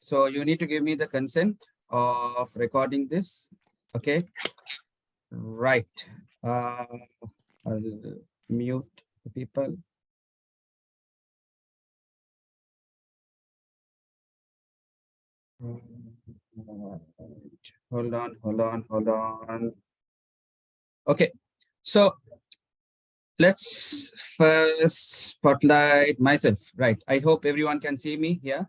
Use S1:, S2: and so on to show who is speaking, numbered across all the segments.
S1: So you need to give me the consent of recording this. Okay. Right. I'll mute the people. Hold on. Okay. So let's first spotlight myself. Right. I hope everyone can see me here,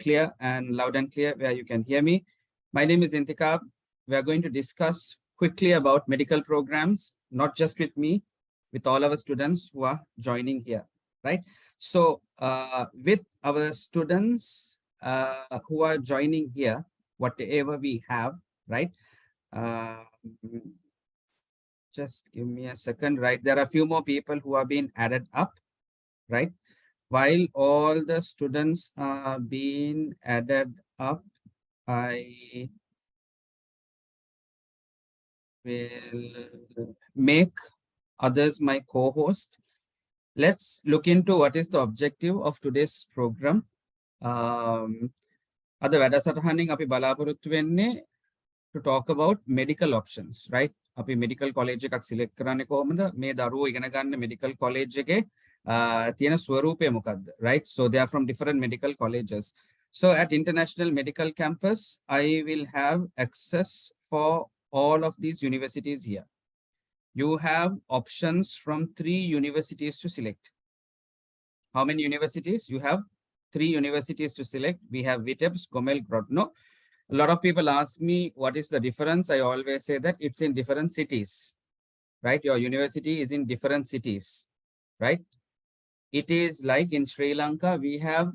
S1: clear and loud and clear where you can hear me. My name is Intikab. We are going to discuss quickly about medical programs, not just with me, with all our students who are joining here. Right. So with our students who are joining here, whatever we have, right? Just give me a second, right? There are a few more people who have been added up, right? While all the students are being added up, I will make others my co-host. Let's look into what is the objective of today's program. අද වැඩසටහනින් අපි බලාපොරොත්තු වෙන්නේ to talk about medical options, right? අපි medical college එකක් select කරන්නේ කොහොමද? මේ දරුවෝ ඉගෙන ගන්න medical college එකේ තියෙන ස්වරූපය මොකක්ද, right? So they are from different medical colleges. So at International Medical Campus, I will have access for all of these universities here. You have options from 3 universities to select. How many universities? You have 3 universities to select. We have Vitebs, Gomel, Grodno. A lot of people ask me what is the difference. I always say that it's in different cities, right? Your university is in different cities, right? It is like in Sri Lanka, we have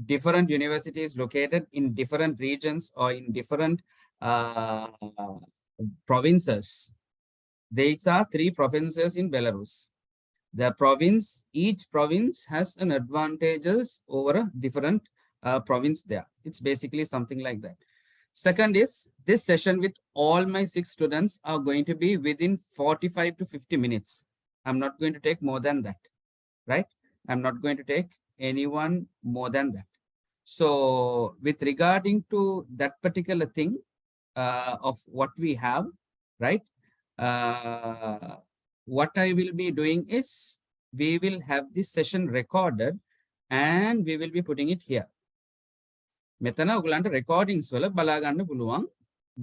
S1: different universities located in different regions or in different provinces. These are 3 provinces in Belarus. The province, each province has an advantages over a different province there. It's basically something like that. Second is, this session with all my 6 students are going to be within 45 to 50 minutes. I'm not going to take more than that, right? I'm not going to take anyone more than that. So with regarding to that particular thing of what we have, right? What I will be doing is, we will have this session recorded and we will be putting it here. මෙතන ඔයගලන්ට recordings වල බලා ගන්න පුළුවන්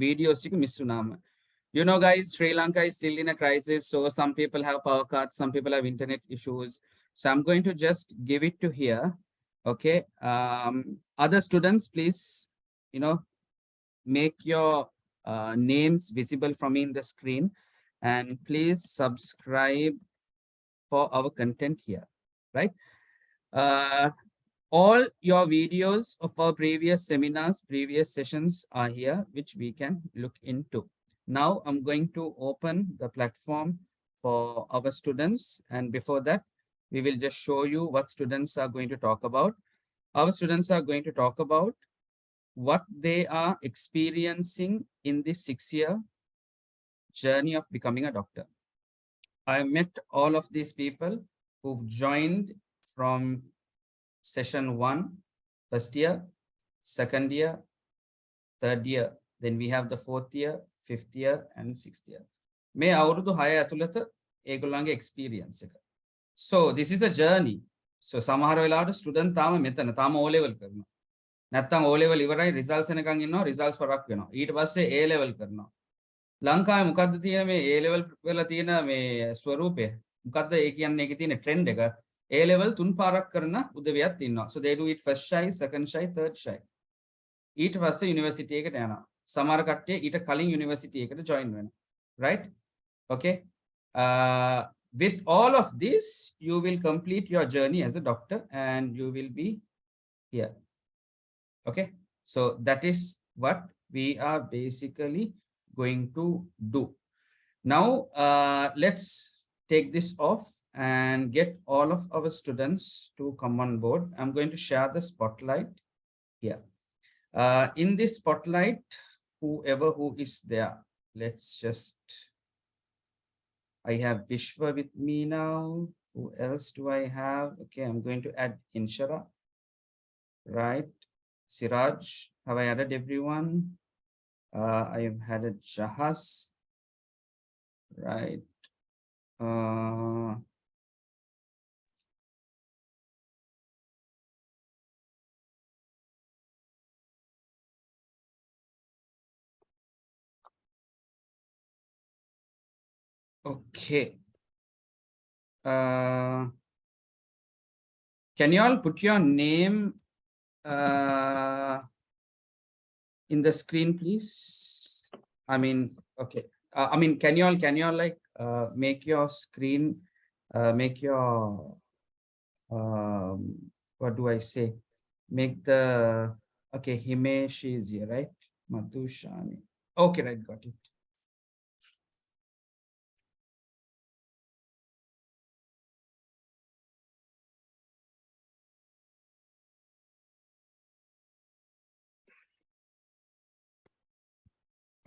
S1: videos ටික miss වුනාම. You know guys, Sri Lanka is still in a crisis, so some people have power cuts, some people have internet issues. So I'm going to just give it to here. Okay. Other students, please, make your names visible from in the screen, and please subscribe for our content here, right? All your videos of our previous seminars, previous sessions are here, which we can look into. Now I'm going to open the platform for our students. And before that, we will just show you what students are going to talk about. Our students are going to talk about what they are experiencing in this 6-year journey of becoming a doctor. I met all of these people who've joined from session 1, first year, second year, third year. Then we have the 4th year, 5th year, and 6th year. මේ අවුරුදු 6 ඇතුළත ඒගොල්ලන්ගේ experience එක. So this is a journey. So සමහර වෙලාවට student තාම මෙතන තාම O level කරනවා. නැත්තම් O level ඉවරයි results එනකන් ඉන්නවා, results පරක් වෙනවා. ඊට පස්සේ A level කරනවා. ලංකාවේ මොකද්ද තියෙන මේ A level වල තියෙන මේ ස්වරූපය? මොකද්ද ඒ කියන්නේ ඒකේ තියෙන trend එක? A level 3 පාරක් කරන උදවියත් ඉන්නවා. So they do it first shy, second shy, third shy. ඊට පස්සේ university එකට යනවා. සමහර කට්ටිය ඊට කලින් university එකට join වෙනවා. Right? Okay. With all of this, you will complete your journey as a doctor and you will be here. Okay. So that is what we are basically going to do. Now, let's take this off and get all of our students to come on board. I'm going to share the spotlight here. In this spotlight, whoever who is there, let's just, I have Vishwa with me now. Who else do I have? Okay, I'm going to add Inshara. Right. Siraj. Have I added everyone? I have added Jahas. Right. Okay. Can you all put your name in the screen, please? I mean, okay. I mean, can you all like make your screen, make your what do I say? Make the okay. Himesh is here, right? Madhushani. Okay, right, got it.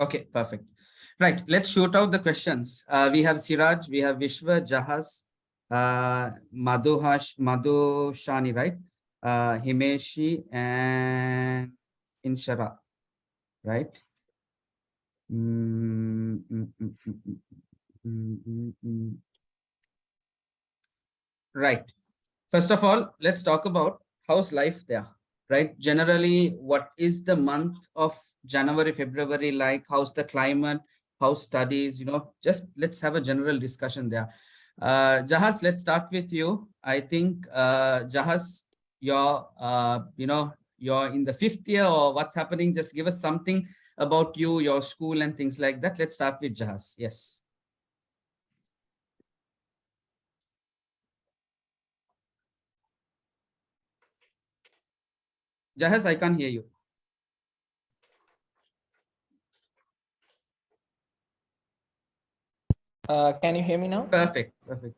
S1: Okay, perfect. Right, let's shoot out the questions. We have Siraj, we have Vishwa, Jahas, Madhushani, right? Himeshi and Inshara, right? Mm, mm, mm, mm, mm, mm, mm, mm. Right. First of all, let's talk about how's life there, right? Generally, what is the month of January, February like? How's the climate? How's studies? Just let's have a general discussion there. Jahas, let's start with you. I think, Jahas, you're in the fifth year or what's happening? Just give us something about you, your school and things like that. Let's start with Jahas. Yes. Jahas, I can't hear you.
S2: Can you hear me now?
S1: Perfect. Perfect.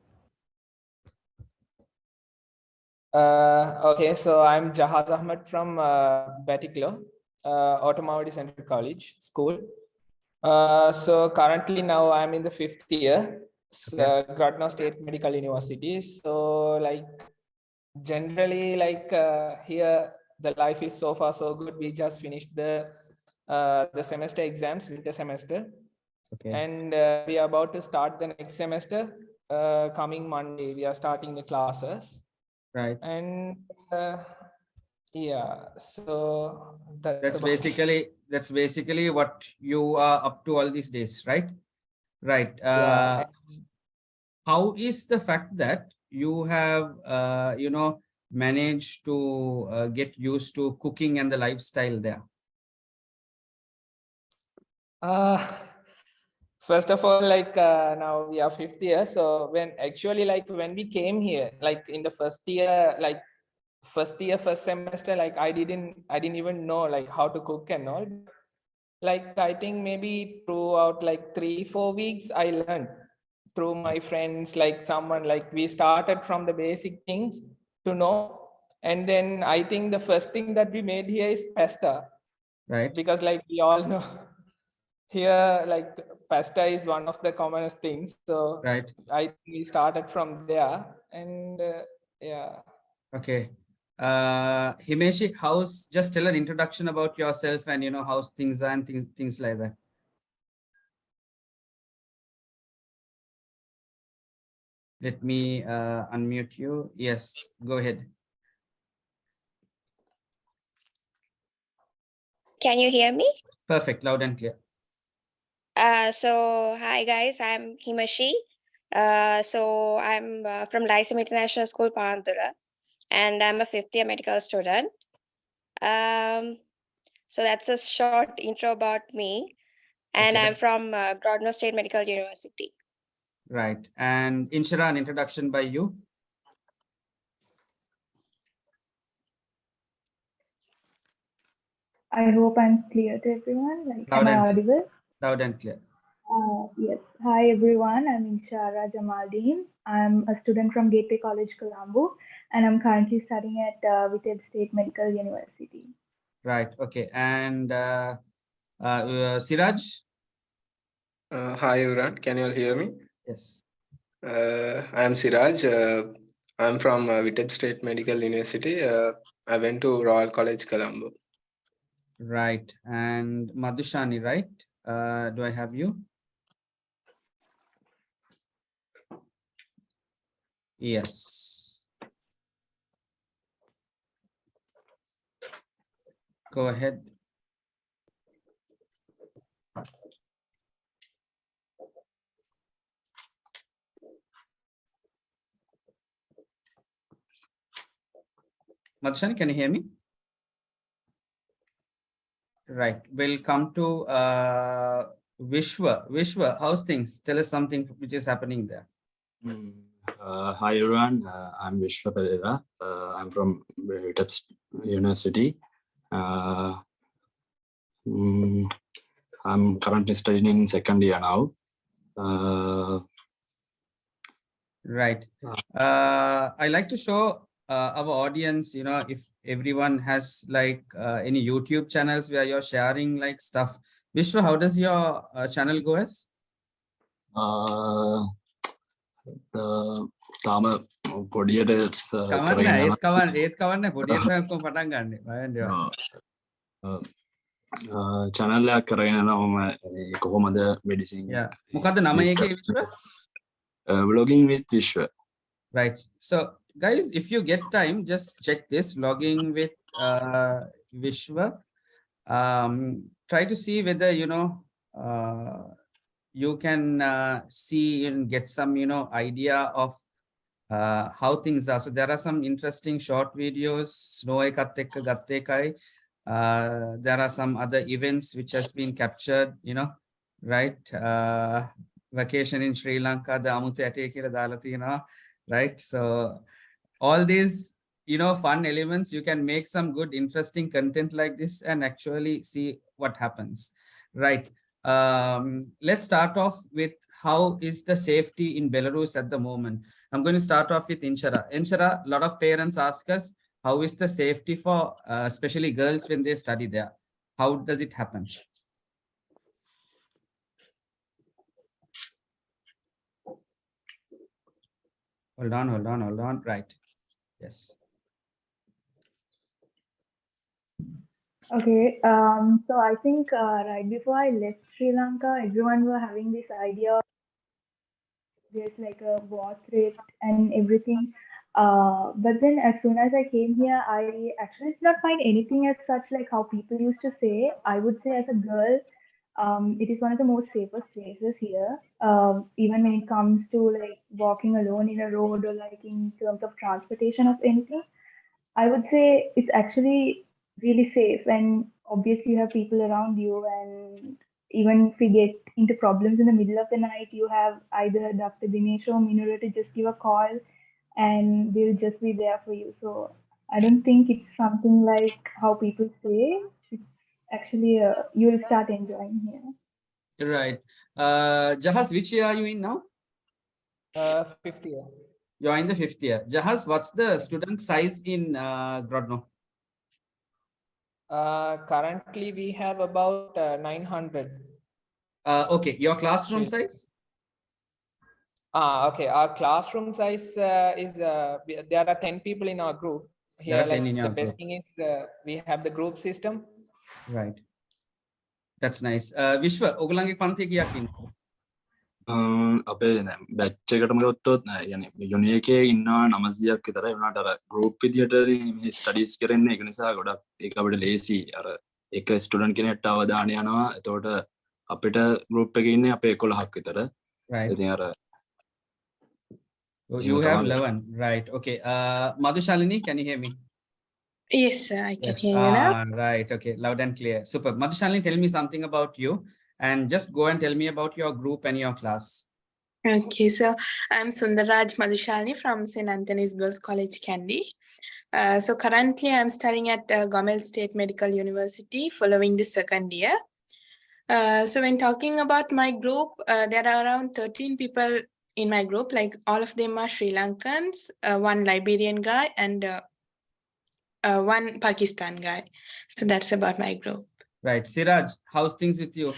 S2: Okay, so I'm Jahaz Ahmed from Batiklo, Automobile Central College School. So currently now I'm in the fifth year, Grodno State Medical University. So like generally like here the life is so far so good. We just finished the semester exams, winter semester.
S1: Okay.
S2: And we are about to start the next semester. Coming Monday, we are starting the classes.
S1: Right.
S2: And yeah, so
S1: That's basically what you are up to all these days, right? Right.
S2: yeah.
S1: How is the fact that you have managed to get used to cooking and the lifestyle there?
S2: First of all, like now we are fifth year. So when we came here, like in the first year, first semester, like I didn't even know like how to cook and all. Like I think maybe throughout like 3-4 weeks, I learned through my friends, like someone, like we started from the basic things to know. And then I think the first thing that we made here is pasta.
S1: Right.
S2: Because like we all know here, like pasta is one of the commonest things. So
S1: right.
S2: we started from there, and yeah.
S1: Okay. Himeshi, just tell an introduction about yourself and how's things are and things like that. Let me unmute you. Yes, go ahead.
S3: Can you hear me?
S1: Perfect, loud and clear.
S3: So hi guys, I'm Himashi. So I'm from Lysam International School, Pandura, and I'm a fifth year medical student. So that's a short intro about me, and
S1: Okay.
S3: I'm from Grodno State Medical University.
S1: Right. And Inshira, an introduction by you.
S4: I hope I'm clear to everyone. Like, am I audible?
S1: Loud and clear.
S4: Yes. Hi, everyone. I'm Inshara Jamaldeen. I'm a student from Gateway College, Colombo, and I'm currently studying at Whitted State Medical University.
S1: Right. Okay. And Siraj?
S5: Hi, everyone. Can you all hear me?
S1: Yes.
S5: I'm Siraj. I'm from Whitted State Medical University. I went to Royal College, Colombo.
S1: Right. And Madhushani, right? Do I have you? Yes. Go ahead. Madhushani, can you hear me? Right. We'll come to Vishwa. Vishwa, how's things? Tell us something which is happening there.
S6: Hi everyone, I'm Vishwa Pereira. I'm from Belarus University. I'm currently studying in second year now.
S1: Right. I like to show our audience, you know, if everyone has like any YouTube channels where you're sharing like stuff. Vishwa, how does your channel go as?
S6: තාම පොඩියට
S1: කවන්න ඒත් කවන්න පොඩියට තමයි පටන් ගන්න.
S6: චැනල්ලයක් කරගෙන යනවා මම කොහොමද medicine
S1: මොකද්ද නම ඒකේ විශ්ව?
S6: Vlogging with Vishwa.
S1: Right. So guys, if you get time, just check this Vlogging with Vishwa. Try to see whether you know you can see and get some idea of how things are. So there are some interesting short videos. Snow ekath ekka gatte ekai. There are some other events which has been captured, right? Vacation in Sri Lanka, the amuthu ate kiyala dala tiyena, right? So all these fun elements, you can make some good interesting content like this and actually see what happens, right? Let's start off with how is the safety in Belarus at the moment. I'm going to start off with Inshara. Inshara, a lot of parents ask us, how is the safety for especially girls when they study there? How does it happen? Hold on. Right. Yes.
S4: Okay, so I think right before I left Sri Lanka, everyone were having this idea of there's like a war threat and everything. But then as soon as I came here, I actually did not find anything as such like how people used to say. I would say as a girl, it is one of the most safest places here. Even when it comes to like walking alone in a road or like in terms of transportation of anything. I would say it's actually really safe, and obviously you have people around you, and even if we get into problems in the middle of the night, you have either Dr. Dinesh or Minura to just give a call and they'll just be there for you. So I don't think it's something like how people say. It's actually you'll start enjoying here.
S1: Right. Jahaz, which year are you in now?
S2: Fifth year.
S1: You're in the 5th year. Jahaz, what's the student size in Grodno?
S2: Currently we have about 900.
S1: Okay, your classroom size?
S2: Okay, our classroom size is there are 10 people in our group here.
S1: There are 10
S2: Like
S1: in your
S2: the best
S1: group.
S2: thing is we have the group system.
S1: Right. That's nice. Vishwa, ඔගලන්ගේ පන්තිය කීයක් ඉන්නවද?
S6: අපේ batch එකටම ගත්තොත් uni එකේ ඉන්නවා 900ක් විතරයි. වුණාට අර ගෲප් විදියට මේ ස්ටඩීස් කරන්නේ ඒක නිසා ගොඩක් ඒක අපිට ලේසි. අර එක ස්ටුඩන්ට් කෙනෙක්ට අවධානය යනවා. එතකොට අපිට ගෲප් එකේ ඉන්නේ අපේ 11ක් විතර.
S1: Right.
S6: ඉතින් අර
S1: You have 11. Right. Okay. Madhushalini, can you hear me?
S7: Yes, sir, I can
S1: Yes.
S7: hear you now.
S1: Right. Okay. Loud and clear. Super. Madhushalini, tell me something about you and just go and tell me about your group and your class.
S7: Okay, so I'm Sundaraj Madhushalini from St. Anthony's Girls College, Kandy. So currently I'm studying at Gomel State Medical University following the second year. So when talking about my group, there are around 13 people in my group, like all of them are Sri Lankans, one Liberian guy and one Pakistan guy. So that's about my group.
S1: Right. Siraj, how's things with you?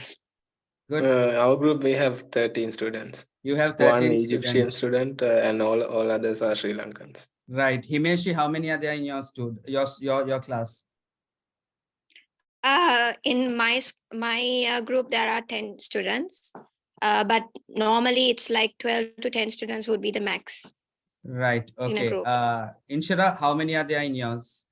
S1: Good.
S5: Our group, we have 13 students.
S1: You have 13
S5: One Egyptian
S1: students.
S5: student and all others are Sri Lankans.
S1: Right. Himeshi, how many are there in your your class?
S3: In my group, there are 10 students, but normally it's like 12 to 10 students would be the max
S1: Right.
S3: in a
S1: Okay.
S3: group.
S1: Inshira, how many are there in yours?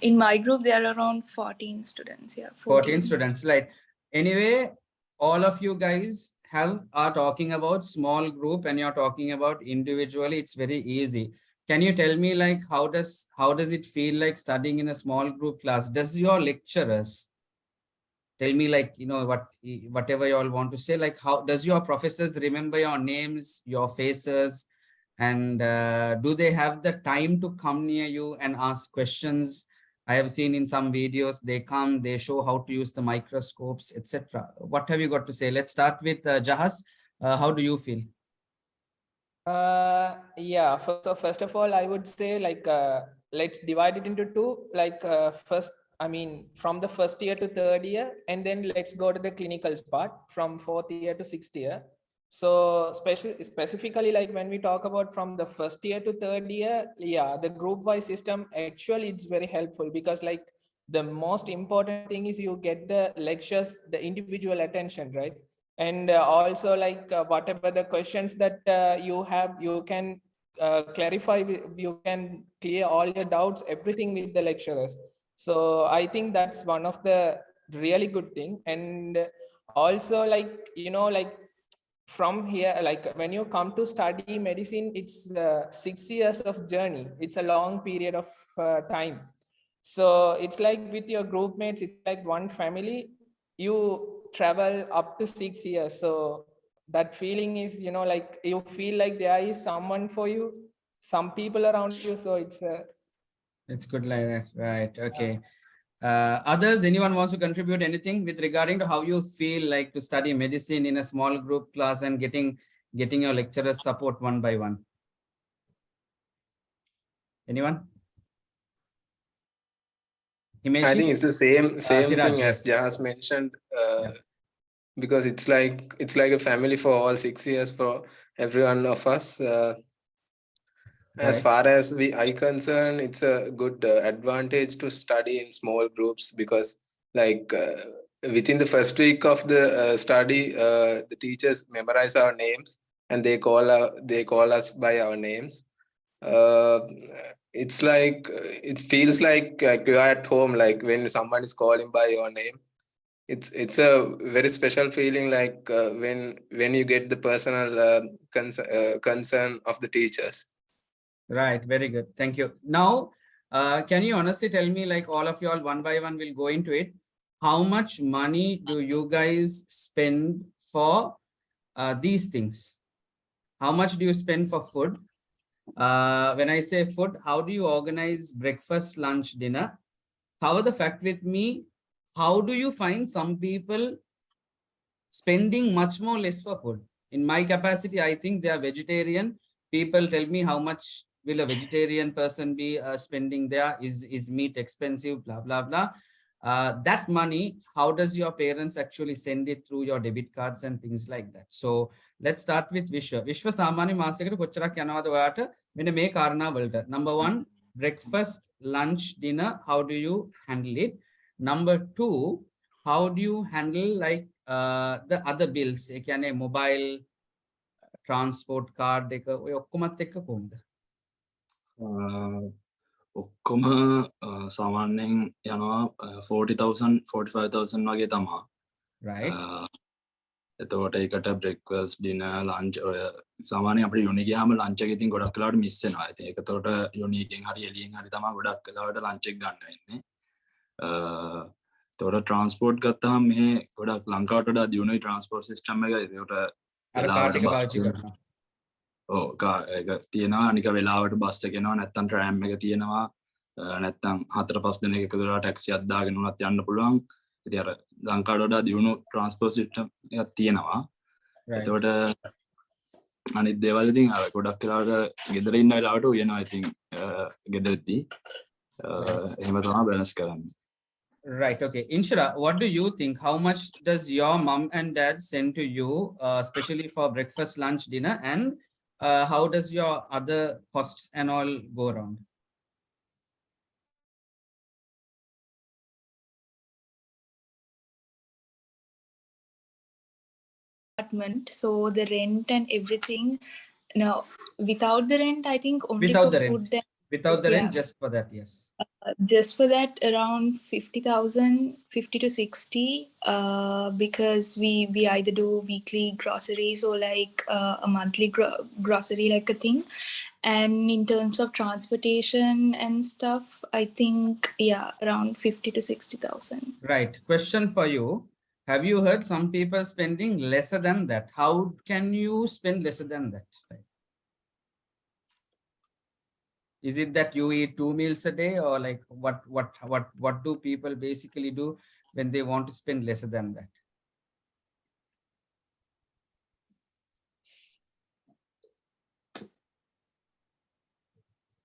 S8: In my group, there are around 14 students. Yeah,
S1: 14 students, right? Anyway, all of you guys are talking about small group and you're talking about individually. It's very easy. Can you tell me, like, how does it feel like studying in a small group class? Does your lecturers tell me, like, whatever you all want to say, like, how does your professors remember your names, your faces, and do they have the time to come near you and ask questions? I have seen in some videos, they come, they show how to use the microscopes, etc. What have you got to say? Let's start with Jahas. How do you feel?
S2: Yeah, so first of all, I would say, like, let's divide it into two. Like, first, I mean, from the first year to third year, and then let's go to the clinicals part from fourth year to sixth year. So specifically, like when we talk about from the first year to third year, yeah, the group wise system, actually it's very helpful, because like the most important thing is you get the lectures, the individual attention, right? And also, like, whatever the questions that you have, you can clarify, you can clear all your doubts, everything with the lecturers. So I think that's one of the really good thing. And also, like, like from here, like when you come to study medicine, it's 6 years of journey. It's a long period of time. So it's like with your group mates, it's like one family. You travel up to 6 years. So that feeling is, like you feel like there is someone for you, some people around you. So it's
S1: Good like that, right? Okay. Others, anyone wants to contribute anything with regarding to how you feel like to study medicine in a small group class and getting your lecturers support one by one? Anyone?
S5: I think it's the same
S1: Siraj,
S5: thing as
S1: yes.
S5: Jahas mentioned, because it's like a family for all 6 years for every one of us. As far as I concern, it's a good advantage to study in small groups, because like within the first week of the study, the teachers memorize our names and they call us by our names. It's like it feels like you're at home, like when someone is calling by your name. It's a very special feeling, like when you get the personal concern of the teachers.
S1: Right, very good. Thank you. Now, can you honestly tell me, like all of you all one by one will go into it, how much money do you guys spend for these things? How much do you spend for food? When I say food, how do you organize breakfast, lunch, dinner? Cover the fact with me. How do you find some people spending much more less for food? In my capacity, I think they are vegetarian. People tell me how much will a vegetarian person be spending there? Is meat expensive? Blah, blah, blah. That money, how does your parents actually send it through your debit cards and things like that? So let's start with Vishwa. Vishwa samani මාසයකට කොච්චරක් යනවද ඔයාට මෙන්න මේ කාරණා වලට? Number 1, breakfast, lunch, dinner, how do you handle it? Number 2, how do you handle like the other bills? ඒ කියන්නේ mobile, transport card එක ඔය ඔක්කොමත් එක්ක කොහොමද?
S6: ඔක්කොම සාමාන්‍යයෙන් යනවා 40,000 45,000 වගේ තමා.
S1: Right.
S6: එතකොට ඒකට breakfast, dinner, lunch ඔය සාමාන්‍යයෙන් අපිට යුනි ගියාම lunch එක ඉතින් ගොඩක් වෙලාවට miss වෙනවා. ඉතින් ඒකතකොට යුනි එකෙන් හරි එළියෙන් හරි තමයි ගොඩක් වෙලාවට lunch එක ගන්න වෙන්නේ. එතකොට transport ගත්තාම මේ ගොඩක් ලංකාවට වඩා දියුණුයි transport system එක. ඒකට
S1: අර කාඩ් එක පාවිච්චි කරනවා.
S6: ඒක තියෙනවා. අනික වෙලාවට බස් එක එනවා, නැත්නම් tram එක තියෙනවා, නැත්නම් 4-5 දෙනෙක් එකතු වෙලා ටැක්සි එකක් දාගෙන උනත් යන්න පුළුවන්. ඉතින් අර ලංකාවට වඩා දියුණු transport system එකක් තියෙනවා. එතකොට අනිත් දේවල් ඉතින් අර ගොඩක් වෙලාවට ගෙදර ඉන්න වෙලාවට උයනවා. ඉතින් ගෙදරදී එහෙම තමයි balance කරන්නේ.
S1: Right. Okay. Inshira, what do you think? How much does your mom and dad send to you, especially for breakfast, lunch, dinner, and how does your other costs and all go around?
S8: apartment, so the rent and everything. No, without the rent, I think only
S1: Without
S8: for
S1: the
S8: food.
S1: rent. Without the
S8: Yeah.
S1: rent, just for that, yes.
S8: Just for that, around 50,000, 50 to 60, because we either do weekly groceries or like a monthly grocery like a thing. And in terms of transportation and stuff, I think, yeah, around 50 to 60,000.
S1: Right. Question for you. Have you heard some people spending lesser than that? How can you spend lesser than that? Right. Is it that you eat 2 meals a day, or like what do people basically do when they want to spend lesser than that?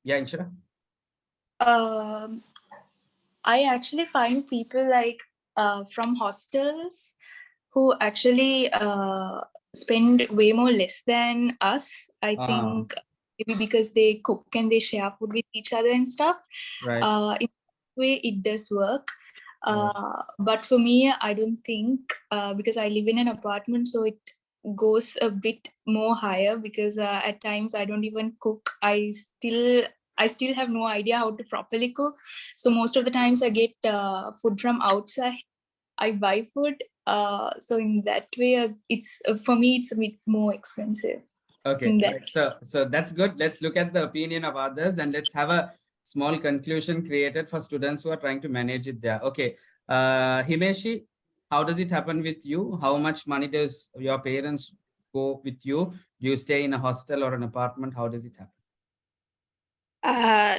S1: Yeah, Inshira?
S8: I actually find people like from hostels who actually spend way more less than us. I think maybe because they cook and they share food with each other and stuff.
S1: Right.
S8: In that way, it does work. But for me, I don't think, because I live in an apartment, so it goes a bit more higher, because at times I don't even cook. I still have no idea how to properly cook. So most of the times I get food from outside. I buy food. So in that way, it's for me, it's a bit more expensive.
S1: Okay, right. So that's good. Let's look at the opinion of others and let's have a small conclusion created for students who are trying to manage it there. Okay, Himeshi, how does it happen with you? How much money does your parents go with you? Do you stay in a hostel or an apartment? How does it happen?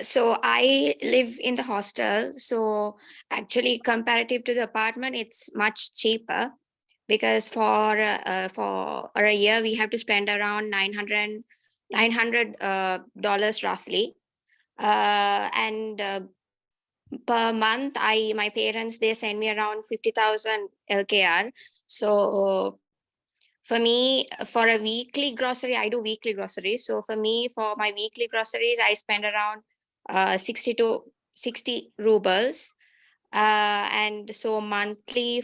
S3: So I live in the hostel. So actually, comparative to the apartment, it's much cheaper, because for a year we have to spend around $900 roughly, and per month my parents, they send me around 50,000 LKR. So for me, for a weekly grocery, I do weekly groceries. So for me, for my weekly groceries, I spend around 60 to 60 rubles. And so monthly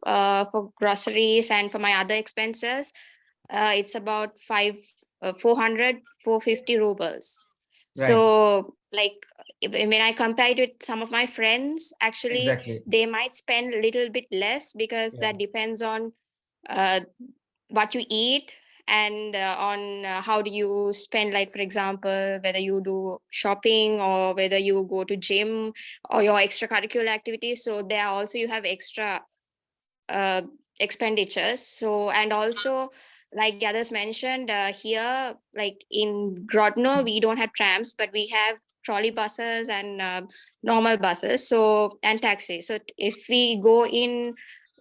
S3: for groceries and for my other expenses, it's about 400, 450 rubles.
S1: Right.
S3: So like when I compare it with some of my friends, actually,
S1: Exactly.
S3: they might spend a little bit less, because that depends on uh, what you eat, and on how do you spend, like for example, whether you do shopping or whether you go to gym or your extracurricular activities. So there also you have extra uh, expenditures. So, and also, like the others mentioned, here, like in Grodno, we don't have trams, but we have trolley buses and normal buses, so, and taxis. So if we go in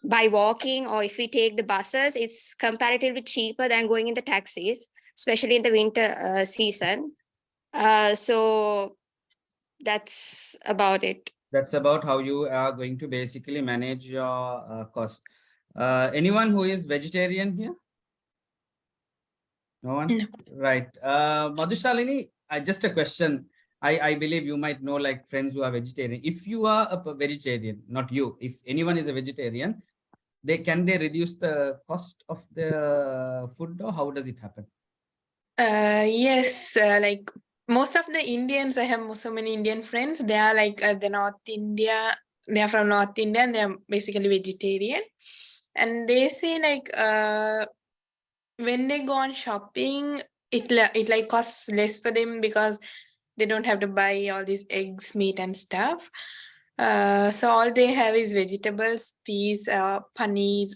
S3: by walking, or if we take the buses, it's comparatively cheaper than going in the taxis, especially in the winter season. So that's about it.
S1: That's about how you are going to basically manage your cost. Anyone who is vegetarian here? No one?
S7: No.
S1: Right. Madhushalini, just a question. I believe you might know like friends who are vegetarian. If you are a vegetarian, not you, if anyone is a vegetarian, can they reduce the cost of the food, or how does it happen?
S7: Yes, like most of the Indians, I have so many Indian friends. They are like the North India. They are from North India, and they are basically vegetarian. And they say like when they go on shopping, it like costs less for them, because they don't have to buy all these eggs, meat, and stuff. So all they have is vegetables, peas, paneer,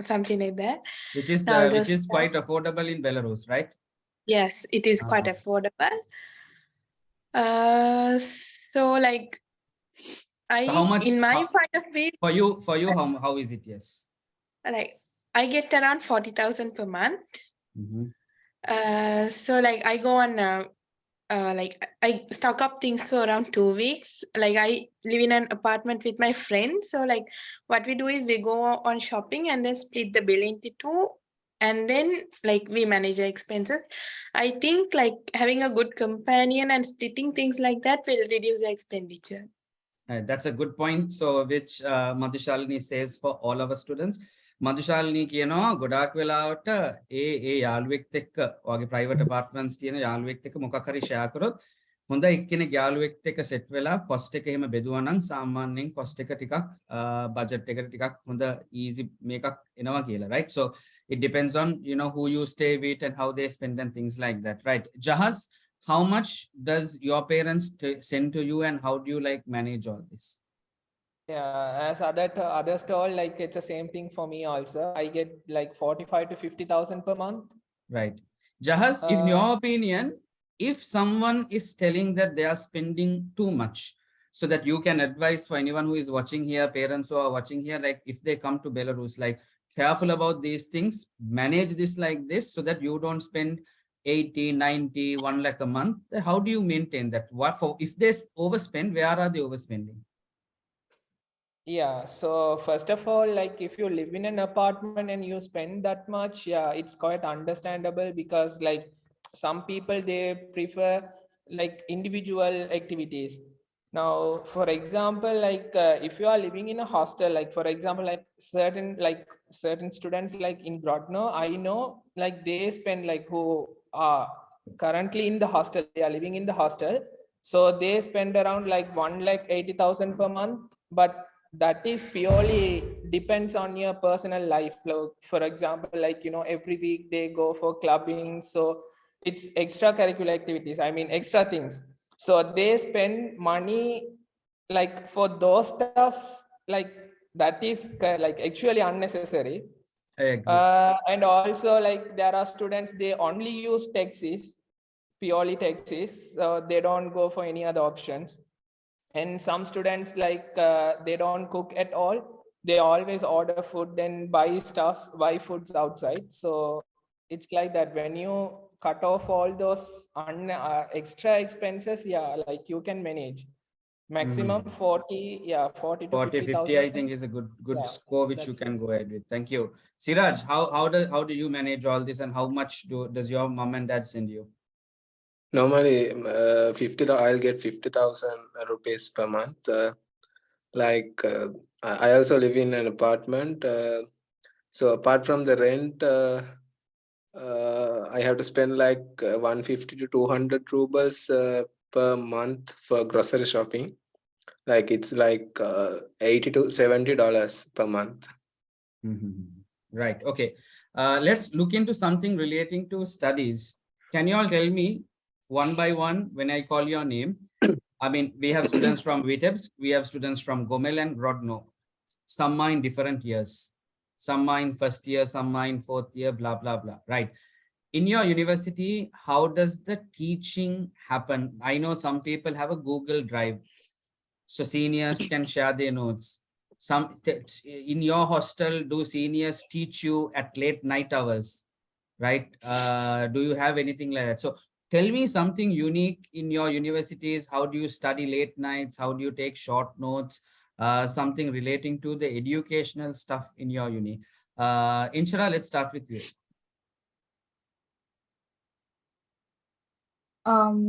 S7: something like that.
S1: Which is
S7: All those stuff.
S1: quite affordable in Belarus, right?
S7: Yes, it is quite affordable. So like
S1: So how much
S7: in my point of view,
S1: for you how is it? Yes.
S7: like I get around 40,000 per month.
S1: Mm-hmm.
S7: So like I go on like I stock up things for around 2 weeks. Like I live in an apartment with my friends. So like what we do is we go on shopping and then split the bill into two, and then like we manage the expenses. I think like having a good companion and splitting things like that will reduce the expenditure.
S1: That's a good point. So which Madhushalini says for all our students. මදුශාලිනී කියනවා ගොඩාක් වෙලාවට ඒ යාළුවෙක්ත් එක්ක ඔයාගේ private අපාර්ට්මන්ට්ස් තියෙන යාළුවෙක්ත් එක්ක මොකක් හරි share කරොත් හොඳ එක්කෙනෙක් යාළුවෙක්ත් එක්ක සෙට් වෙලා කොස්ට් එක එහෙම බෙදුවා නම් සාමාන්‍යයෙන් කොස්ට් එක ටිකක් බජට් එකට ටිකක් හොඳ ඊසි මේකක් එනවා කියලා, right? So it depends on who you stay with and how they spend and things like that, right? Jahaz, how much does your parents send to you and how do you like manage all this?
S2: Yeah, as others told, like it's the same thing for me also. I get like 45 to 50,000 per month.
S1: Right. Jahaz, in your opinion, if someone is telling that they are spending too much, so that you can advise for anyone who is watching here, parents who are watching here, like if they come to Belarus, like careful about these things, manage this like this so that you don't spend 80, 90, 1 lakh a month. How do you maintain that? What for? If they overspend, where are they overspending?
S2: Yeah, so first of all, like if you live in an apartment and you spend that much, yeah, it's quite understandable because like some people, they prefer like individual activities. Now, for example, like if you are living in a hostel, like for example, like certain students like in Grodno, I know like they spend like who are currently in the hostel, they are living in the hostel. So they spend around like 1,80,000 per month, but that is purely depends on your personal life. For example, like every week they go for clubbing, so it's extracurricular activities, I mean extra things. So they spend money like for those stuff, like that is like actually unnecessary.
S1: I agree.
S2: And also like there are students, they only use taxis, purely taxis, so they don't go for any other options. And some students like they don't cook at all, they always order food and buy foods outside. So it's like that when you cut off all those extra expenses, yeah, like you can manage maximum 40 to
S1: 40, 50,
S2: 50,000.
S1: I think is a good
S2: Yeah,
S1: score which you
S2: that's
S1: can go ahead with. Thank you. Siraj, how do you manage all this and how much does your mom and dad send you?
S5: Normally, I'll get 50,000 rupees per month. I also live in an apartment. So apart from the rent, I have to spend like 150 to 200 rubles per month for grocery shopping. Like it's like $80 to $70 per month.
S1: Right. Okay. Let's look into something relating to studies. Can you all tell me one by one when I call your name? I mean, we have students from Vitebsk, we have students from Gomel and Grodno. Some are in different years. Some are in first year, some are in fourth year, blah, blah, blah. Right. In your university, how does the teaching happen? I know some people have a Google Drive, so seniors can share their notes. In your hostel, do seniors teach you at late night hours, right? Do you have anything like that? So tell me something unique in your universities. How do you study late nights? How do you take short notes? Something relating to the educational stuff in your uni. Inshara, let's start with you.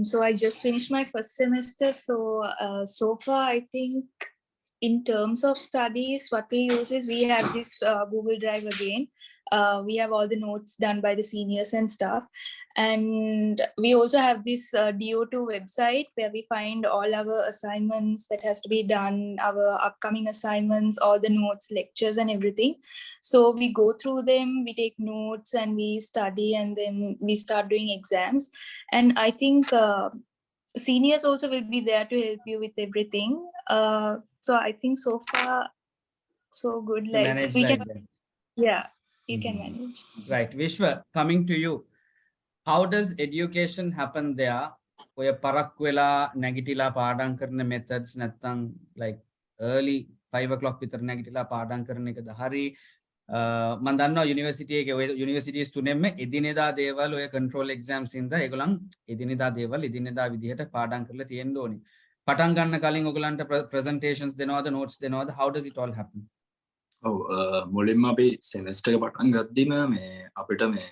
S8: So I just finished my first semester. So so far, I think in terms of studies, what we use is we have this Google Drive again. We have all the notes done by the seniors and stuff. And we also have this DO2 website where we find all our assignments that has to be done, our upcoming assignments, all the notes, lectures and everything. So we go through them, we take notes and we study, and then we start doing exams. And I think seniors also will be there to help you with everything. So I think so far, so good.
S1: You manage
S8: we
S1: like
S8: can,
S1: that.
S8: yeah, you can manage.
S1: Right. Vishwa, coming to you. How does education happen there? ඔය පරක් වෙලා නැගිටිලා පාඩම් කරන methods නැත්තම් like early 5 o'clock විතර නැගිටිලා පාඩම් කරන එකද හරි? මම දන්නවා යුනිවර්සිටි එකේ ඔය යුනිවර්සිටිස් තුනෙම එදිනෙදා දේවල් ඔය control exams ඉඳලා ඒගොල්ලන් එදිනෙදා දේවල් එදිනෙදා විදිහට පාඩම් කරලා තියෙන්න ඕනේ. පටන් ගන්න කලින් ඔයගලන්ට presentations දෙනවද, notes දෙනවද? How does it all happen?
S6: ඔව් මුලින්ම අපි semester එක පටන් ගද්දිම මේ අපිට මේ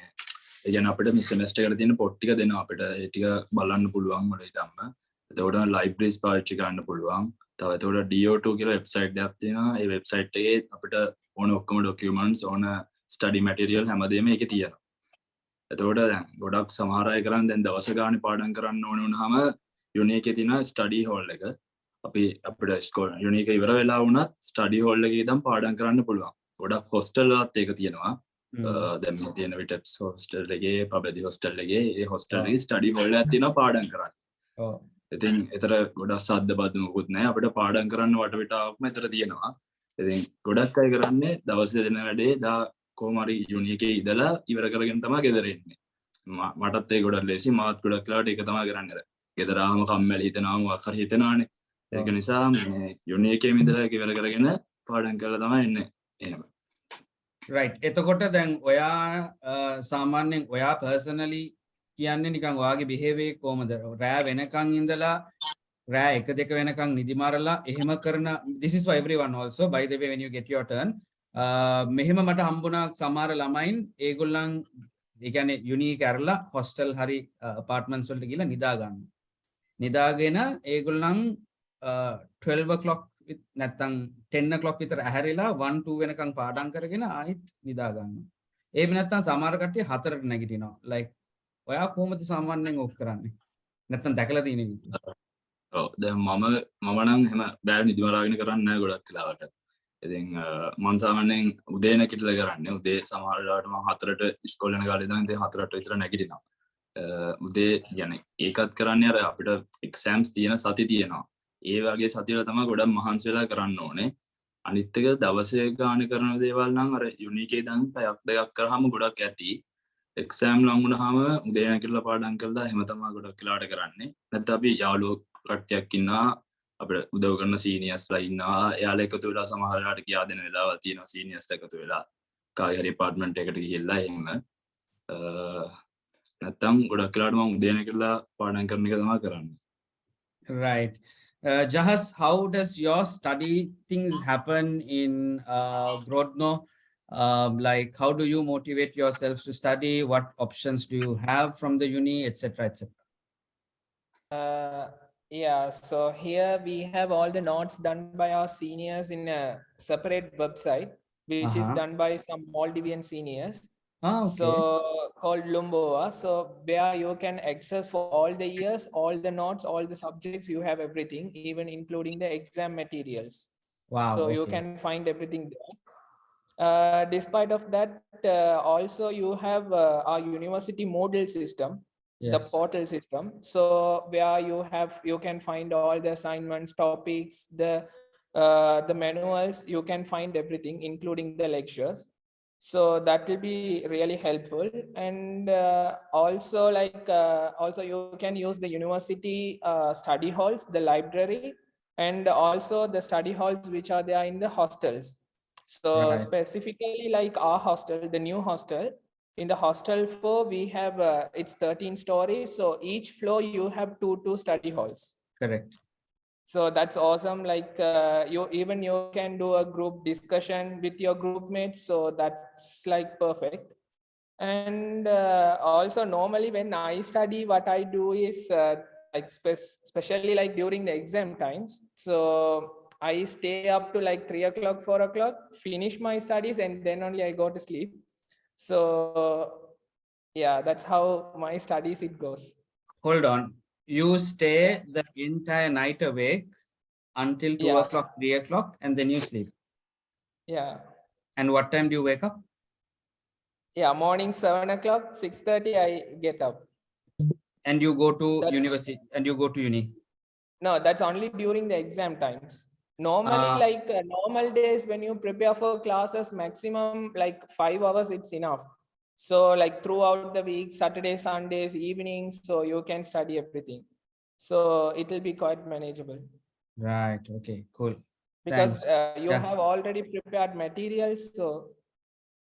S6: එයන අපිට මේ semester එකට තියෙන පොත් ටික දෙනවා අපිට ඒ ටික බලන්න පුළුවන් මොලේ ධම්ම. එතකොට libraries පාවිච්චි කරන්න පුළුවන්. තව එතකොට DO2 කියලා වෙබ්සයිට් එකක් තියෙනවා. ඒ වෙබ්සයිට් එකේ අපිට ඕන ඔක්කොම ඩොකියුමන්ට්ස් ඕන ස්ටඩි මැටීරියල් හැමදේම ඒකේ තියෙනවා. එතකොට දැන් ගොඩක් සමහර අය කරන්නේ දැන් දවස ගානේ පාඩම් කරන්න ඕන වුණාම යුනි එකේ තියෙන ස්ටඩි හෝල් එක අපි අපිට ස්කෝල් යුනි එක ඉවර වෙලා වුණත් ස්ටඩි හෝල් එකේ ඉඳන් පාඩම් කරන්න පුළුවන්. ගොඩක් හොස්ටල් වලත් ඒක තියෙනවා. දැන් මේ තියෙන විටප්ස් හොස්ටල් එකේ පබැදි හොස්ටල් එකේ ඒ හොස්ටල් එකේ ස්ටඩි හෝල් එකක් තියෙනවා පාඩම් කරන්න.
S1: ඔව්.
S6: ඉතින් එතර ගොඩක් සද්ද බද්ද මොකුත් නැහැ. අපිට පාඩම් කරන්න වටපිටාවක්ම එතර තියෙනවා. ඉතින් ගොඩක් අය කරන්නේ දවසේ දෙන වැඩේ දා කොහොම හරි යුනි එකේ ඉඳලා ඉවර කරගෙන තමයි ගෙදර එන්නේ. මටත් ඒක ගොඩක් ලේසි. මාත් ගොඩක් වෙලාවට ඒක තමයි කරන්නේ. ගෙදර ආවම කම්මැලි හිතෙනවා මොකක් හරි හිතෙනවානේ. ඒක නිසා මේ යුනි එකේ ඉඳලා ඒක ඉවර කරගෙන පාඩම් කරලා තමයි එන්නේ. එහෙම.
S1: right. එතකොට දැන් ඔයා සාමාන්‍යයෙන් ඔයා personally කියන්නේ නිකන් ඔයාගේ behavior කොහමද? රෑ වෙනකන් ඉඳලා රෑ 1-2 වෙනකන් නිදි මරලා එහෙම කරන this is for everyone also by the way when you get your turn මෙහෙම මට හම්බුණා සමහර ළමයින් ඒගොල්ලන් ඒ කියන්නේ යුනි කරලා hostel හරි apartments වලට ගිහලා නිදා ගන්නවා. නිදාගෙන ඒගොල්ලන් 12 o'clock නැත්තම් 10 o'clock විතර ඇහැරිලා 1-2 වෙනකන් පාඩම් කරගෙන ආයෙත් නිදා ගන්නවා. එහෙම නැත්තම් සමහර කට්ටිය 4ට නැගිටිනවා. like ඔයා කොහොමද සාමාන්‍යයෙන් ඔක් කරන්නේ? නැත්තම් දැකලා තියෙන විදිහ.
S6: ඔව් දැන් මම නම් එහෙම බෑ නිදි මරාගෙන කරන්නේ නැහැ ගොඩක් වෙලාවට. ඉතින් මම සාමාන්‍යයෙන් උදේ නැගිටලා කරන්නේ. උදේ සමහර වෙලාවට මම 4ට ඉස්කෝලේ යන කාලේ ඉඳන් ඉතින් 4ට විතර නැගිටිනවා. උදේ يعني ඒකත් කරන්නේ අර අපිට එක්සෑම්ස් තියෙන සති තියෙනවා. ඒ වගේ සතිවල තමයි ගොඩක් මහන්සි වෙලා කරන්න ඕනේ. අනිත් එක දවසේ ගානේ කරන දේවල් නම් අර යුනිකේ ඉඳන් පැයක් දෙකක් කරාම ගොඩක් ඇති. එක්සෑම් ලඟ වුණාම උදේ නැගිටලා පාඩම් කරලා එහෙම තමයි ගොඩක් වෙලාවට කරන්නේ. නැත්නම් අපි යාළුවෝ කට්ටියක් ඉන්නවා අපිට උදව් කරන සීනියර්ස්ලා ඉන්නවා. එයාලා එකතු වෙලා සමහර වෙලාවට කියා දෙන වෙලාවල් තියෙනවා සීනියර්ස්ලා එකතු වෙලා කාගේ හරි ඇපාර්ට්මන්ට් එකකට ගිහිල්ලා එහෙම. නැත්නම් ගොඩක් වෙලාවට මම උදේ නැගිටලා පාඩම් කරන එක තමයි කරන්නේ.
S1: Right. Jahas, how does your study things happen in Grodno? Like, how do you motivate yourselves to study? What options do you have from the uni, etc., etc.?
S2: Yeah, so here we have all the notes done by our seniors in a separate website, which is done by some Maldivian seniors.
S1: Okay.
S2: So called Lumbova. So where you can access for all the years, all the notes, all the subjects, you have everything, even including the exam materials.
S1: Wow.
S2: So
S1: okay.
S2: you can find everything there. Despite of that, also you have our university model system, the portal system. So where you can find all the assignments, topics, the manuals, you can find everything, including the lectures. So that will be really helpful. And also also you can use the university study halls, the library, and also the study halls which are there in the hostels. So specifically like our hostel, the new hostel, in the hostel 4 we have it's 13 stories, so each floor you have two study halls.
S1: Correct.
S2: So that's awesome. Like you can do a group discussion with your group mates, so that's like perfect. And also normally when I study, what I do is like especially like during the exam times, so I stay up to like 3 o'clock, 4 o'clock, finish my studies, and then only I go to sleep. So yeah, that's how my studies it goes.
S1: Hold on. You stay the entire night awake until 2 o'clock, 3 o'clock, and then you sleep.
S2: Yeah.
S1: And what time do you wake up?
S2: Yeah, morning 7 o'clock, 6:30 I get up.
S1: And you go to university and you go to uni?
S2: No, that's only during the exam times. Normally, like normal days when you prepare for classes, maximum like 5 hours, it's enough. So like throughout the week, Saturdays, Sundays, evenings, so you can study everything. So it will be quite manageable.
S1: Right. Okay, cool.
S2: Because you have already prepared materials, so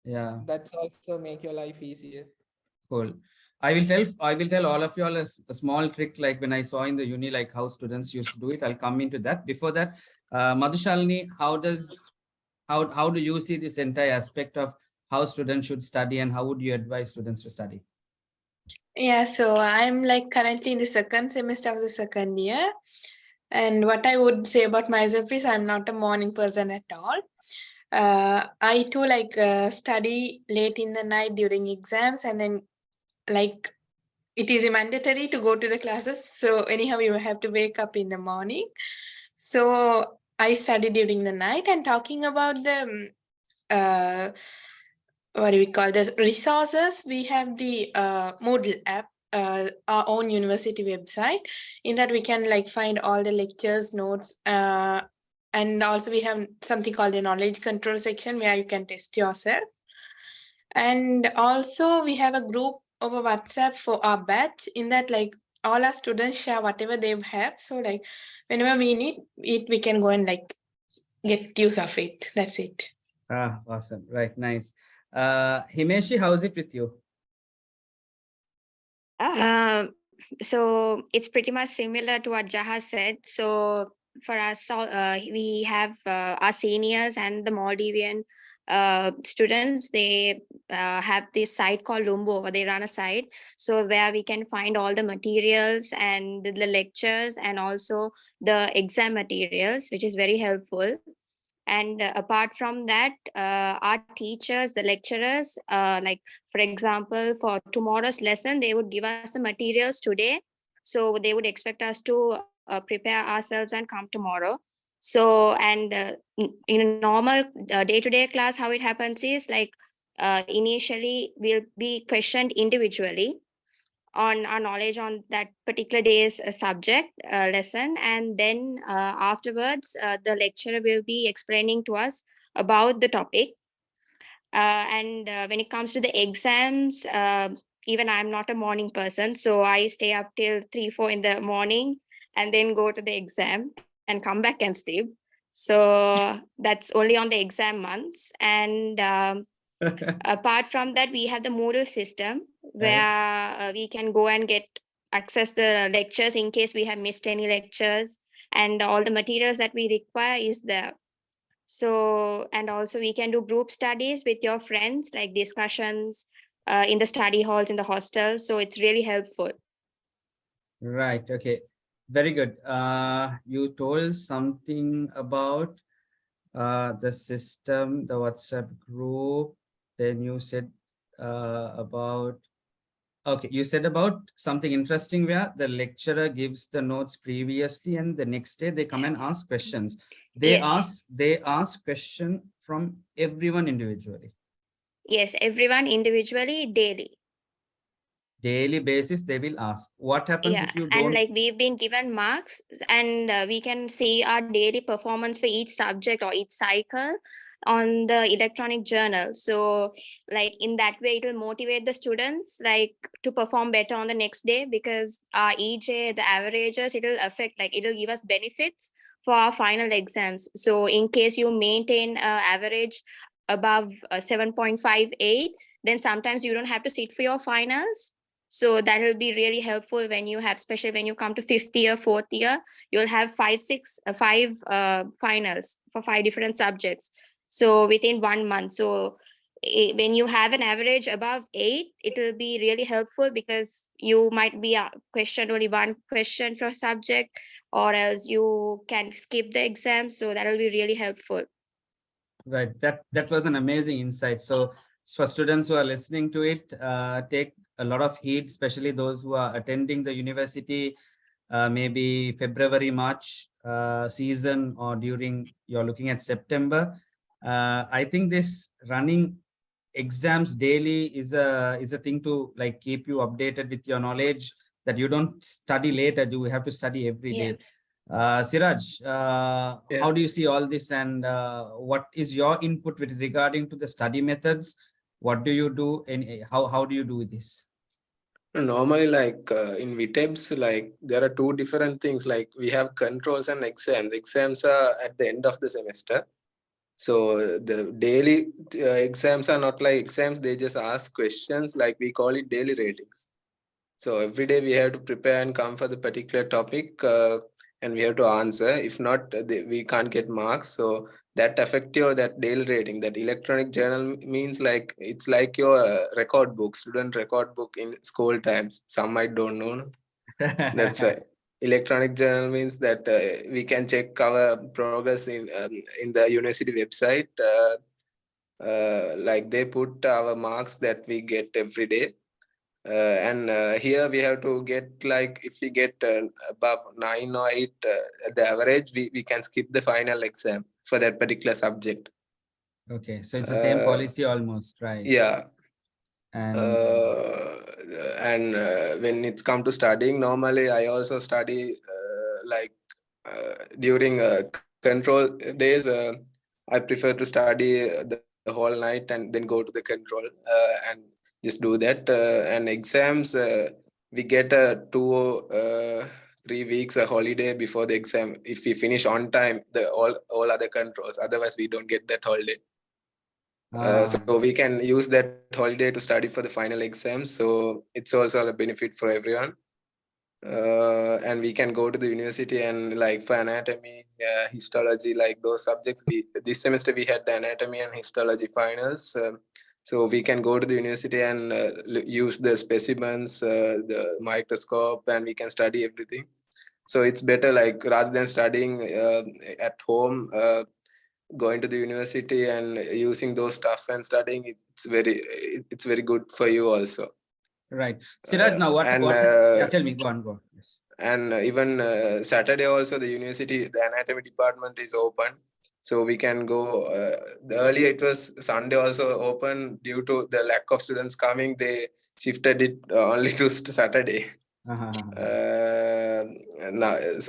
S1: yeah,
S2: that's also make your life easier.
S1: Cool. I will tell all of you all a small trick, like when I saw in the uni, like how students used to do it. I'll come into that. Before that, Madhushalini, how do you see this entire aspect of how students should study, and how would you advise students to study?
S7: Yeah, so I'm like currently in the second semester of the second year. And what I would say about myself is I'm not a morning person at all. I too study late in the night during exams, and then like it is mandatory to go to the classes. So anyhow, you have to wake up in the morning. So I study during the night. And talking about the what do we call this resources, we have the Moodle app, our own university website. In that we can find all the lectures, notes, and also we have something called the knowledge control section where you can test yourself. And also we have a group over WhatsApp for our batch. In that all our students share whatever they have. So whenever we need it, we can go and get use of it. That's it.
S1: Awesome. Right. Nice. Himeshi, how is it with you?
S3: So it's pretty much similar to what Jaha said. So for us, we have our seniors and the Maldivian students. They have this site called Lumbo, where they run a site. So where we can find all the materials and the lectures and also the exam materials, which is very helpful. And apart from that, our teachers, the lecturers, for example, for tomorrow's lesson, they would give us the materials today. So they would expect us to prepare ourselves and come tomorrow. So, and in a normal day-to-day class, how it happens is initially we'll be questioned individually on our knowledge on that particular day's subject lesson, and then afterwards the lecturer will be explaining to us about the topic, and when it comes to the exams, even I'm not a morning person, so I stay up till 3-4 in the morning and then go to the exam and come back and sleep. So that's only on the exam months. And apart from that, we have the Moodle system where we can go and get access the lectures in case we have missed any lectures, and all the materials that we require is there. So, and also we can do group studies with your friends, like discussions in the study halls, in the hostels. So it's really helpful.
S1: Right. Okay. Very good. You told something about the system, the WhatsApp group. Then you said about, okay, you said about something interesting where the lecturer gives the notes previously and the next day they come and ask questions. They ask question from everyone individually.
S3: Yes, everyone individually, daily.
S1: Daily basis, they will ask. What happens if you don't?
S3: And we've been given marks, and we can see our daily performance for each subject or each cycle on the electronic journal. So in that way, it will motivate the students to perform better on the next day, because our EJ, the averages, it will affect, it will give us benefits for our final exams. So in case you maintain average above 7.58, then sometimes you don't have to sit for your finals. So that will be really helpful when you have, especially when you come to 5th year, 4th year, you'll have 5 finals for 5 different subjects. So within 1 month. So when you have an average above 8, it will be really helpful, because you might be questioned only one question for a subject, or else you can skip the exam. So that will be really helpful.
S1: Right. That was an amazing insight. So for students who are listening to it, take a lot of heed, especially those who are attending the university, maybe February, March season, or during you're looking at September. I think this running exams daily is a thing to keep you updated with your knowledge, that you don't study later, you have to study every day. Siraj, how do you see all this, and what is your input with regarding to the study methods? What do you do, and how do you do this?
S5: Normally, in VTEBs, there are two different things. We have controls and exams. Exams are at the end of the semester. So the daily exams are not like exams. They just ask questions. We call it daily ratings. So every day we have to prepare and come for the particular topic, and we have to answer. If not, we can't get marks. So that affect your that daily rating. That electronic journal means it's like your record book, student record book in school times. Some might don't know. That's why. electronic journal means that we can check our progress in the university website. Like they put our marks that we get every day. And here we have to get, like, if we get above 9 or 8 the average, we can skip the final exam for that particular subject.
S1: Okay, so it's the same policy almost, right?
S5: Yeah.
S1: And
S5: when it's come to studying, normally I also study like during control days. I prefer to study the whole night and then go to the control and just do that. And exams, we get a 2 or 3 weeks a holiday before the exam if we finish on time the all other controls. Otherwise, we don't get that holiday. So we can use that holiday to study for the final exam. So it's also a benefit for everyone. And we can go to the university and, like, for anatomy, histology, like those subjects. This semester we had the anatomy and histology finals. So we can go to the university and use the specimens, the microscope, and we can study everything. So it's better, like, rather than studying at home, going to the university and using those stuff and studying, it's very good for you also.
S1: right. Siraj, now what? Yeah, tell me. Go on. Yes.
S5: And even Saturday also the university, the anatomy department is open, so we can go. Earlier it was Sunday also open. Due to the lack of students coming, they shifted it only to Saturday. Now,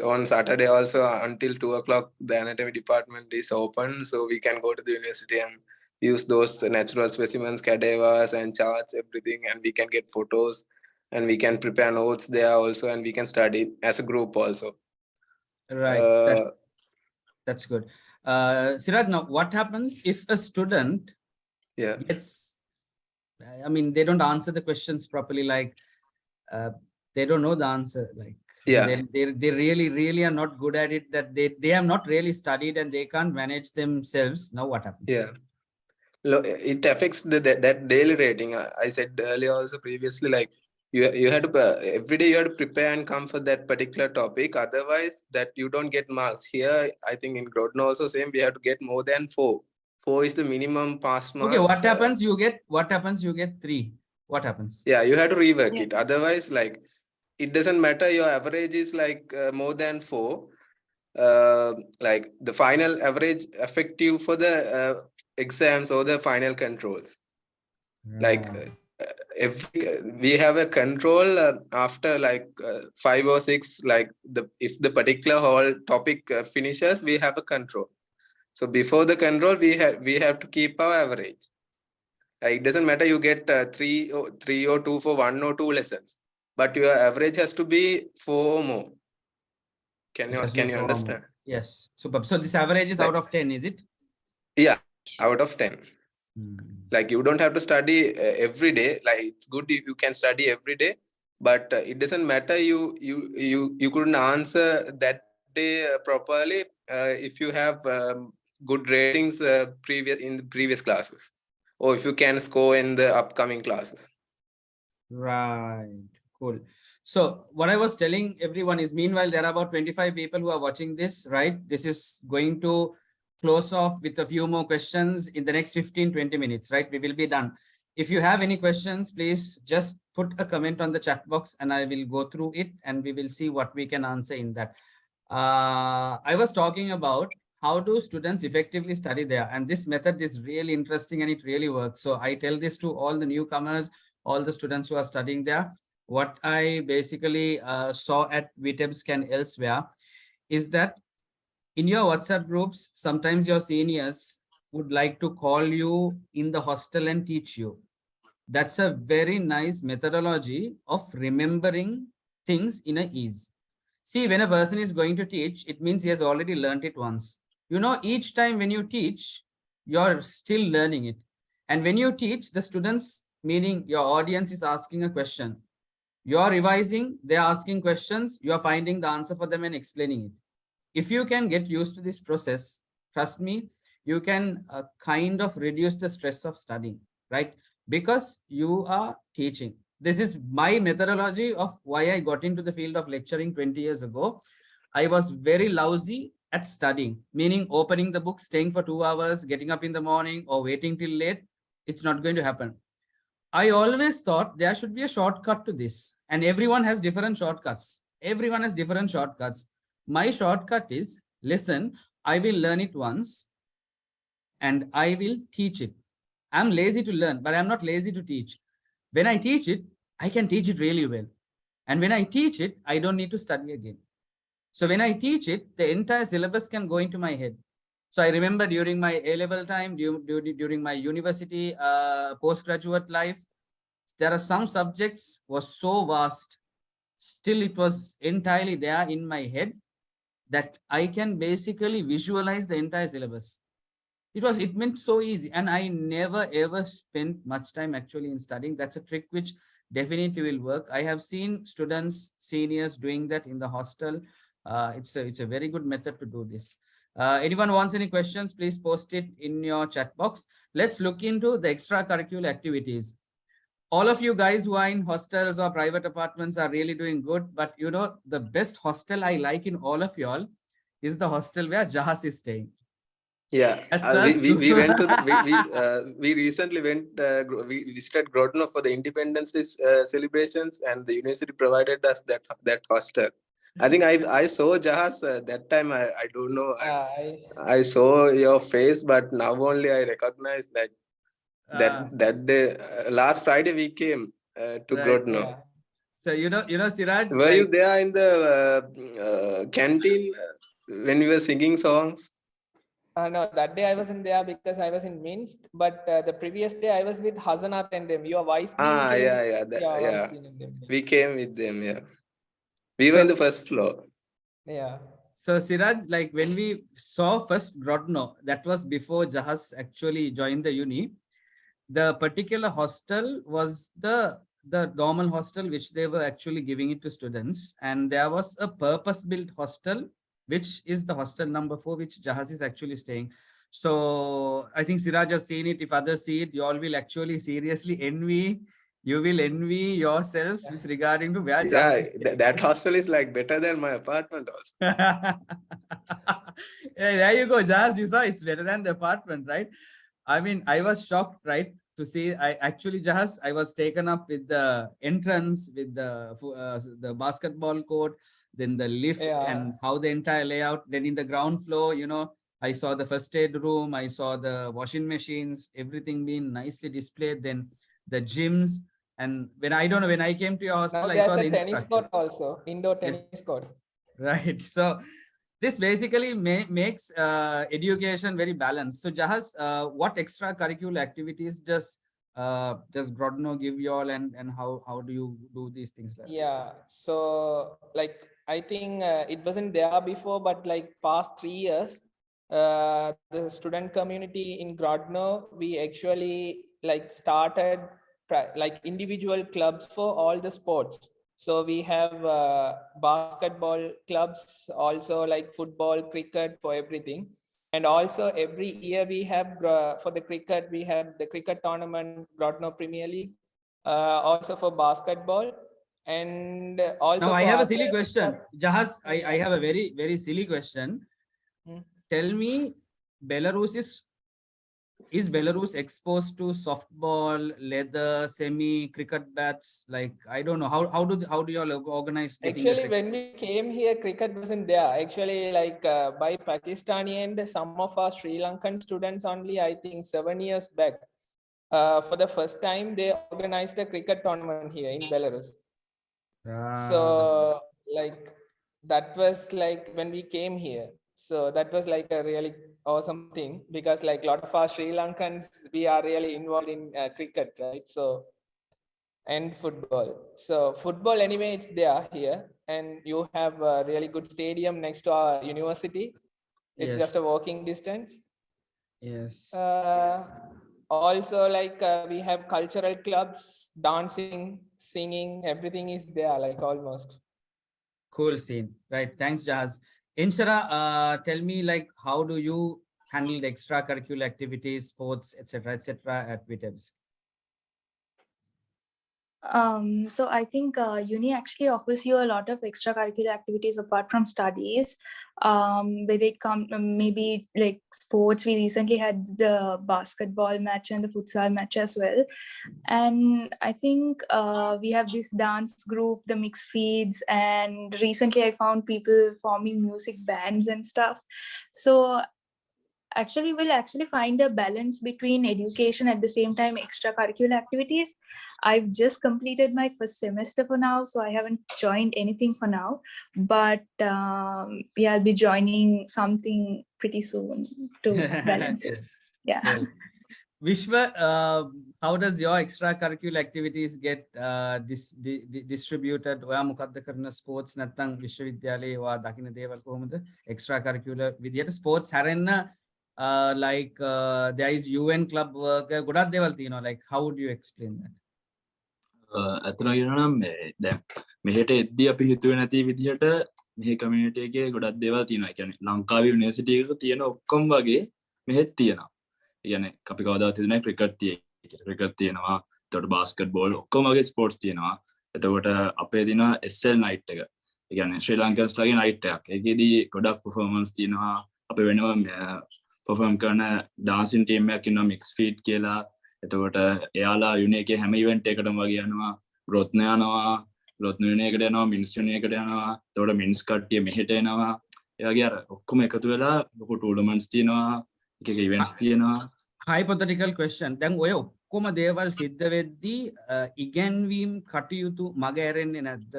S5: on Saturday also until 2 o'clock the anatomy department is open, so we can go to the university and use those natural specimens, cadavers and charts, everything, and we can get photos and we can prepare notes there also, and we can study as a group also.
S1: Right. That's good. Siraj, now what happens if a student gets, I mean, they don't answer the questions properly, like they don't know the answer, like they really are not good at it, that they have not really studied and they can't manage themselves. Now what happens?
S5: It affects that daily rating. I said earlier also previously, like you had to every day you have to prepare and come for that particular topic, otherwise that you don't get marks. Here I think in Grodno also same, we have to get more than 4 is the minimum pass mark.
S1: Okay, what happens? You get 3. What happens?
S5: Yeah, you have to rework it. Otherwise, like, it doesn't matter, your average is like more than 4. Like the final average effective for the exams or the final controls. Like we have a control after like 5 or 6, like if the particular whole topic finishes, we have a control. So before the control, we have to keep our average. It doesn't matter you get 3 or 2 for 1 or 2 lessons, but your average has to be 4 or more. Can you understand?
S1: Yes, superb. So this average is out of 10, is it?
S5: Yeah, out of 10. Like you don't have to study every day. Like it's good if you can study every day, but it doesn't matter you couldn't answer that day properly if you have good ratings in the previous classes, or if you can score in the upcoming classes.
S1: Right. Cool. So what I was telling everyone is, meanwhile, there are about 25 people who are watching this, right? This is going to close off with a few more questions in the next 15-20 minutes, right? We will be done. If you have any questions, please just put a comment on the chat box and I will go through it and we will see what we can answer in that. I was talking about how do students effectively study there, and this method is really interesting and it really works. So I tell this to all the newcomers, all the students who are studying there. What I basically saw at Vitebsk and elsewhere is that in your WhatsApp groups, sometimes your seniors would like to call you in the hostel and teach you. That's a very nice methodology of remembering things in a ease. See, when a person is going to teach, it means he has already learned it once. You know, each time when you teach, you're still learning it. And when you teach, the students, meaning your audience, is asking a question. You're revising, they're asking questions, you're finding the answer for them and explaining it. If you can get used to this process, trust me, you can kind of reduce the stress of studying, right? Because you are teaching. This is my methodology of why I got into the field of lecturing 20 years ago. I was very lousy at studying, meaning opening the book, staying for 2 hours, getting up in the morning or waiting till late. It's not going to happen. I always thought there should be a shortcut to this, and everyone has different shortcuts. Everyone has different shortcuts. My shortcut is, listen, I will learn it once and I will teach it. I'm lazy to learn, but I'm not lazy to teach. When I teach it, I can teach it really well. And when I teach it, I don't need to study again. So when I teach it, the entire syllabus can go into my head. So I remember during my A-level time, during my university postgraduate life, there are some subjects was so vast. Still, it was entirely there in my head that I can basically visualize the entire syllabus. It meant so easy, and I never ever spent much time actually in studying. That's a trick which definitely will work. I have seen students, seniors doing that in the hostel. It's a very good method to do this. Anyone wants any questions, please post it in your chat box. Let's look into the extracurricular activities. All of you guys who are in hostels or private apartments are really doing good, but you know, the best hostel I like in all of y'all is the hostel where Jahas is staying.
S5: Yeah, we went to we recently went we visited Grodno for the Independence Day celebrations, and the university provided us that hostel. I think I saw Jahas that time. I don't know. I saw your face, but now only I recognize that day. Last Friday we came to Grodno.
S1: Yeah. So you know, Siraj.
S5: Were you there in the canteen when we were singing songs?
S2: No, that day I wasn't there because I was in Minsk. But the previous day I was with Hasanat and them. Your vice dean.
S5: Yeah. We came with them. Yeah, we were in the first floor.
S2: Yeah.
S1: So Siraj, like when we saw first Grodno, that was before Jahas actually joined the uni. The particular hostel was the normal hostel which they were actually giving it to students, and there was a purpose-built hostel, which is the hostel number 4, which Jahas is actually staying. So I think Siraj has seen it. If others see it, you all will actually seriously envy. You will envy yourselves with regarding to where Jahas is staying.
S5: That hostel is like better than my apartment also.
S1: Yeah, there you go, Jahas. You saw it's better than the apartment, right? I mean, I was shocked, right, to see. I actually, Jahas, I was taken up with the entrance, with the basketball court, then the lift, and how the entire layout. Then in the ground floor, you know, I saw the first aid room, I saw the washing machines, everything being nicely displayed. Then the gyms, and when I came to your hostel, I saw the
S2: tennis court also, indoor tennis court.
S1: Right. So this basically makes education very balanced. So Jahas, what extracurricular activities does Grodno give you all, and how do you do these things?
S2: So like I think it wasn't there before, but like past 3 years, the student community in Grodno, we actually like started like individual clubs for all the sports. So we have basketball clubs, also like football, cricket, for everything. And also every year we have for the cricket, we have the cricket tournament, Grodno Premier League, also for basketball. And also
S1: now I have a silly question, Jahas. I have a very, very silly question. Tell me, is Belarus exposed to softball, leather, semi, cricket bats? Like, I don't know, how do you all organize?
S2: Actually, when we came here, cricket wasn't there. Actually, like by Pakistani and some of our Sri Lankan students only, I think 7 years back, for the first time, they organized a cricket tournament here in Belarus. So like that was like when we came here. So that was like a really awesome thing, because like a lot of our Sri Lankans, we are really involved in cricket, right? So, and football. So football anyway, it's there here, and you have a really good stadium next to our university. It's just a walking distance.
S1: Yes.
S2: Also like we have cultural clubs, dancing, singing, everything is there, like almost.
S1: Cool scene, right? Thanks, Jahaz. Inshara, tell me, like, how do you handle the extracurricular activities, sports, etc., at Vitebsk?
S8: So I think uni actually offers you a lot of extracurricular activities apart from studies. Where they come, maybe like sports. We recently had the basketball match and the futsal match as well. And I think we have this dance group, the mixed feeds, and recently I found people forming music bands and stuff. So actually we'll actually find a balance between education at the same time extracurricular activities. I've just completed my first semester for now, so I haven't joined anything for now, but yeah, I'll be joining something pretty soon to balance it. Yeah.
S1: Well, Vishwa, how does your extracurricular activities get distributed? ඔයා මොකද්ද කරන sports නැත්නම් විශ්වවිද්‍යාලයේ ඔයා දකින්න දේවල් කොහොමද? Extracurricular විදියට sports හැරෙන්න like there is UN club work ගොඩක් දේවල් තියෙනවා. Like how would you explain that?
S6: ඇත්තම කියනවා නම් දැන් මෙහෙට එද්දී අපි හිතුවේ නැති විදිහට මෙහි කමියුනිටි එකේ ගොඩක් දේවල් තියෙනවා. ඒ කියන්නේ ලංකාවේ යුනිවර්සිටි එකක තියෙන ඔක්කොම වගේ මෙහෙත් තියෙනවා. ඒ කියන්නේ අපි කවදාවත් හිතුවේ නැහැ ක්‍රිකට් තියෙනවා. එතකොට බාස්කට්බෝල් ඔක්කොම වගේ ස්පෝර්ට්ස් තියෙනවා. එතකොට අපේ දිනවා SL night එක. ඒ කියන්නේ ශ්‍රී ලංකන්ස්ලාගේ night එකක්. ඒකෙදී ගොඩක් performance තියෙනවා. අපි වෙනවා perform කරන dancing team එකක් ඉන්නවා mixed feed කියලා. එතකොට එයාලා යුනි එකේ හැම ඉවෙන්ට් එකකටම වගේ යනවා. රොත්න යනවා. රොත්න යුනි එකට යනවා. මිනිස් යුනි එකට යනවා. එතකොට මිනිස් කට්ටිය මෙහෙට එනවා. ඒ වගේ අර ඔක්කොම එකතු වෙලා ලොකු tournaments තියෙනවා. එක එක events තියෙනවා.
S1: Hypothetical question. දැන් ඔය ඔක්කොම දේවල් සිද්ධ වෙද්දී ඉගෙනවීම් කටයුතු මග ඇරෙන්නේ නැද්ද?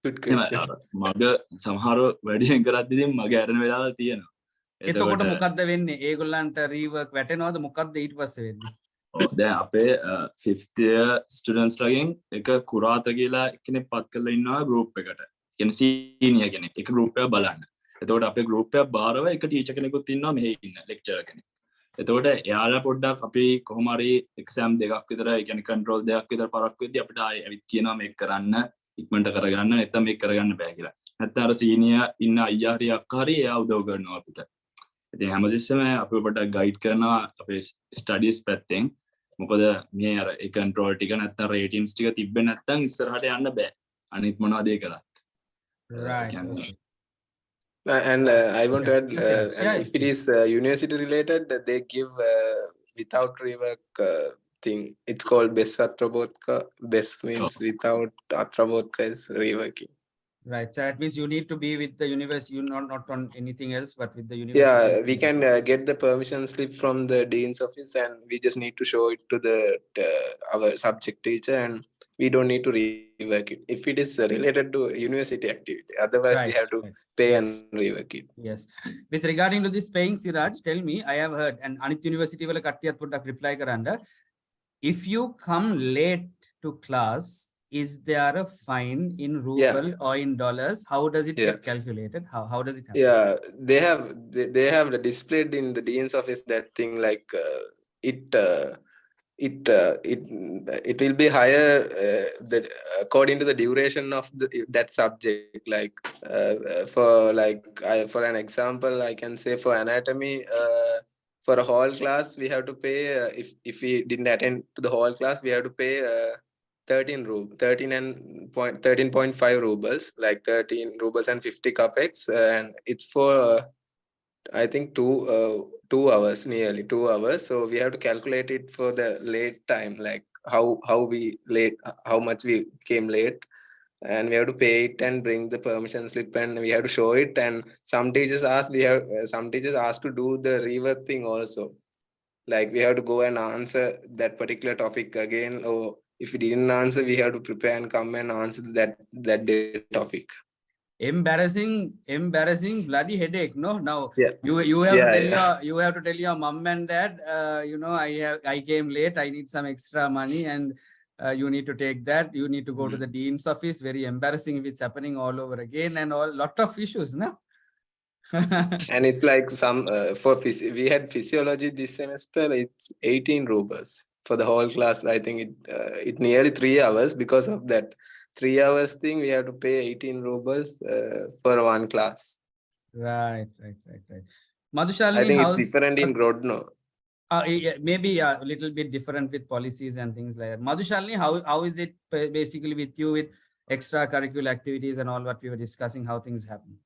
S5: Good question.
S6: මග සමහර වැඩියෙන් කරද්දී ඉතින් මග ඇරෙන වෙලාවල් තියෙනවා.
S1: එතකොට මොකද්ද වෙන්නේ? ඒගොල්ලන්ට රීවර්ක් වැටෙනවද? මොකද්ද ඊට පස්සේ වෙන්නේ?
S6: දැන් අපේ 5th year students ලගෙන් එක කුරාත කියලා කෙනෙක් පත් කරලා ඉන්නවා group එකට. කියන්නේ senior කෙනෙක්. එක group එකක් බලන්න. එතකොට අපේ group එක බාරව එක teacher කෙනෙකුත් ඉන්නවා මෙහි ඉන්න lecturer කෙනෙක්. එතකොට එයාලා පොඩ්ඩක් අපි කොහොම හරි exam දෙකක් විතර ඒ කියන්නේ control දෙකක් විතර පරක් වෙද්දී අපිට ආයෙ ඇවිත් කියනවා මේක කරන්න ඉක්මනට කරගන්න නැත්නම් මේක කරගන්න බෑ කියලා. නැත්නම් අර senior ඉන්න අයියා හරි අක්කා හරි එයා උදව් කරනවා අපිට. ඉතින් හැමතිස්සෙම අපි පොඩ්ඩක් guide කරනවා අපේ studies පැත්තෙන්. මොකද මේ අර ඒ control ටික නැත්නම් ratings ටික තිබ්බේ නැත්නම් ඉස්සරහට යන්න බෑ. අනිත් මොනවද ඒ කරත්.
S1: Right.
S5: And I want to add, and if it is university related, they give without rework thing. It's called best atrabotka. Best means without atrabotka is reworking.
S1: Right. So that means you need to be with the university, you not on anything else, but with the university.
S5: Yeah, we can get the permission slip from the dean's office, and we just need to show it to the our subject teacher, and we don't need to rework it if it is related to university activity. Otherwise, we have to pay and rework it.
S1: Yes. With regarding to this paying, Siraj, tell me, I have heard, and Anit University will reply karanda. If you come late to class, is there a fine in ruble or in dollars? How does it get calculated? How does it happen?
S5: Yeah, they have displayed in the dean's office that thing like it will be higher according to the duration of that subject. Like for an example, I can say for anatomy, for a whole class we have to pay if we didn't attend to the whole class, we have to pay 13.5 rubles, like 13 rubles and 50 capex, and it's for I think 2 hours, nearly 2 hours. So we have to calculate it for the late time, like how much we came late, and we have to pay it and bring the permission slip, and we have to show it. And some teachers ask to do the rework thing also, like we have to go and answer that particular topic again, or if we didn't answer, we have to prepare and come and answer that day topic.
S1: Embarrassing bloody headache. No, now you have to tell your mom and dad, I came late, I need some extra money, and you need to take that. You need to go to the dean's office. Very embarrassing if it's happening all over again, and lot of issues, no?
S5: And it's like we had physiology this semester. It's 18 rubles for the whole class. I think it nearly 3 hours. Because of that 3 hours thing, we have to pay 18 rubles for one class.
S1: Right. Madhushalini,
S5: I think it's different in Grodno.
S1: Maybe a little bit different with policies and things like that. Madhushalini, how is it basically with you with extracurricular activities and all what we were discussing, how things happen?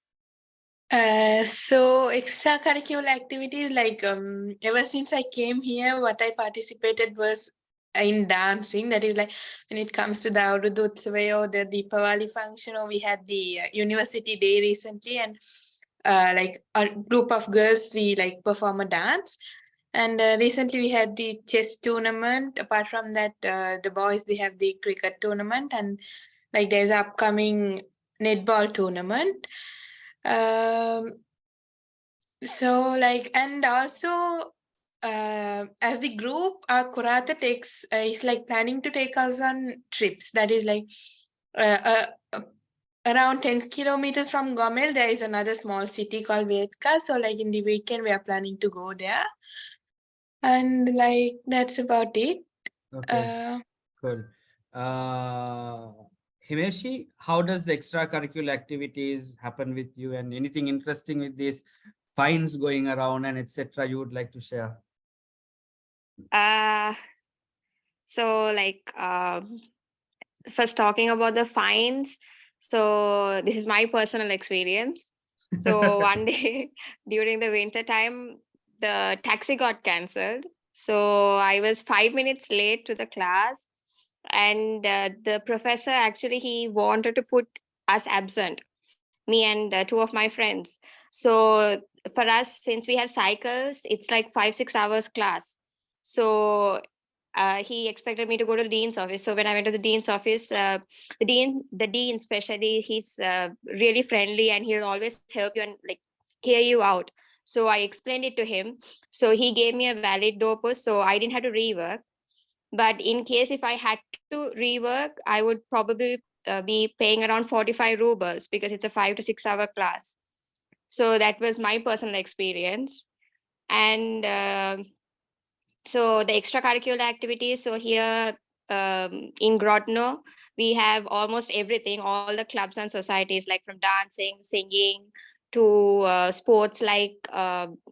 S7: So extracurricular activities, like ever since I came here, what I participated was in dancing. That is like when it comes to the Avrudu Utsava or the Deepavali function, or we had the university day recently, and like a group of girls, we like perform a dance. And recently we had the chess tournament. Apart from that, the boys, they have the cricket tournament, and like there's an upcoming netball tournament. So like, and also as the group, our Kurata takes is like planning to take us on trips. That is like around 10 kilometers from Gomel, there is another small city called Vetka. So like in the weekend, we are planning to go there. And like, that's about it.
S1: Okay, cool. Himeshi, how does the extracurricular activities happen with you, and anything interesting with these fines going around and etc. you would like to share?
S3: So like first talking about the fines. So this is my personal experience. So one day during the winter time, the taxi got cancelled. So I was 5 minutes late to the class, and the professor actually he wanted to put us absent, me and two of my friends. So for us, since we have cycles, it's like 5-6 hours class. So he expected me to go to the dean's office. So when I went to the dean's office, the dean especially, he's really friendly and he'll always help you and like hear you out. So I explained it to him. So he gave me a valid dopus, so I didn't have to rework. But in case if I had to rework, I would probably be paying around 45 rubles because it's a 5 to 6 hour class. So that was my personal experience. And so the extracurricular activities. So here in Grodno, we have almost everything, all the clubs and societies, like from dancing, singing to sports like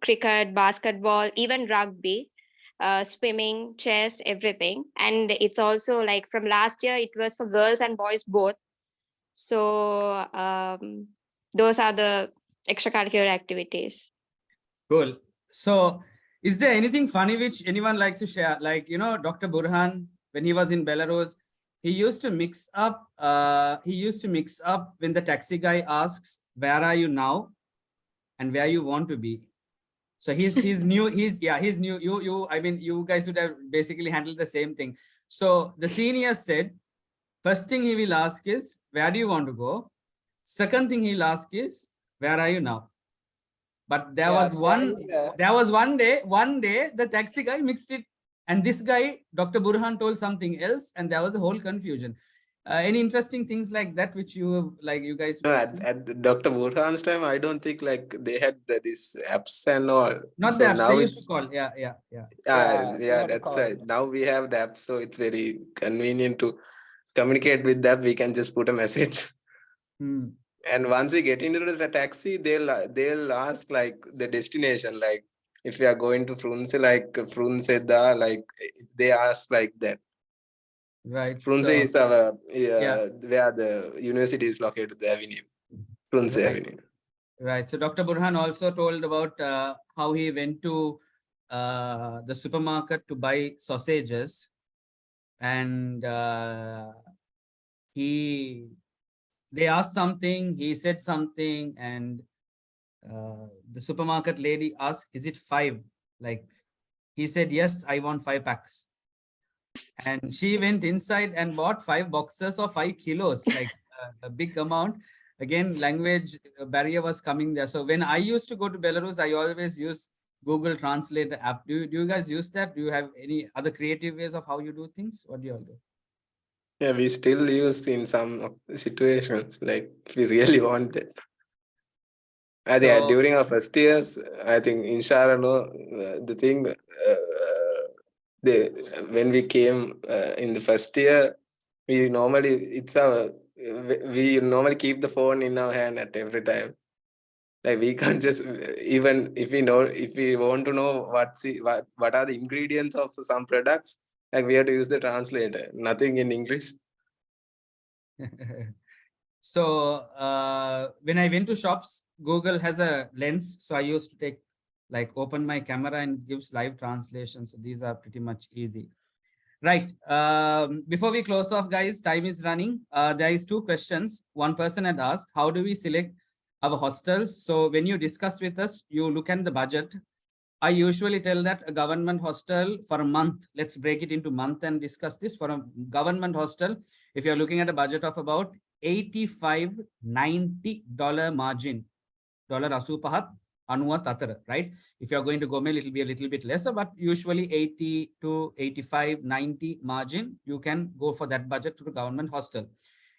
S3: cricket, basketball, even rugby, swimming, chess, everything. And it's also like from last year, it was for girls and boys both. So those are the extracurricular activities.
S1: Cool. So is there anything funny which anyone likes to share? Like, you know, Dr. Burhan, when he was in Belarus, he used to mix up when the taxi guy asks, where are you now? And where you want to be. So he's new, he's new. I mean, you guys would have basically handled the same thing. So the senior said, first thing he will ask is, where do you want to go? Second thing he'll ask is, where are you now? But there was one day the taxi guy mixed it, and this guy, Dr. Burhan, told something else, and there was a whole confusion. Any interesting things like that which you guys?
S5: No, at Dr. Burhan's time, I don't think like they had this apps and all.
S1: Not
S5: so
S1: the apps,
S5: now
S1: they used
S5: it's
S1: to call. Yeah.
S5: that's now we have the app, so it's very convenient to communicate with that. We can just put a message. And once we get into the taxi, they'll ask like the destination, like if we are going to Frunze, like Frunze da, like they ask like that.
S1: Right.
S5: Frunze is our where the university is located, the avenue. Frunze Avenue.
S1: Right. So Dr. Burhan also told about how he went to the supermarket to buy sausages, and they asked something, he said something, and the supermarket lady asked, is it 5? Like, he said, yes, I want 5 packs. And she went inside and bought 5 boxes of 5 kilos, like a big amount. Again, language barrier was coming there. So when I used to go to Belarus, I always use Google Translate app. Do you guys use that? Do you have any other creative ways of how you do things? What do you all do?
S5: Yeah, we still use in some situations, like we really want it. I think during our first years, I think Inshara, the thing, when we came in the first year, we normally keep the phone in our hand at every time. Like we can't just even if we want to know what are the ingredients of some products, like we have to use the translator. Nothing in English.
S1: So when I went to shops, Google has a lens. So I used to take open my camera and gives live translations. So these are pretty much easy. Right. Before we close off, guys, time is running. There is 2 questions. One person had asked, how do we select our hostels? So when you discuss with us, you look at the budget. I usually tell that a government hostel for a month, let's break it into month and discuss this. For a government hostel, if you're looking at a budget of about $85-90 margin, $85 right? If you're going to Gomel, it'll be a little bit lesser, but usually 80 to 85, 90 margin, you can go for that budget to the government hostel.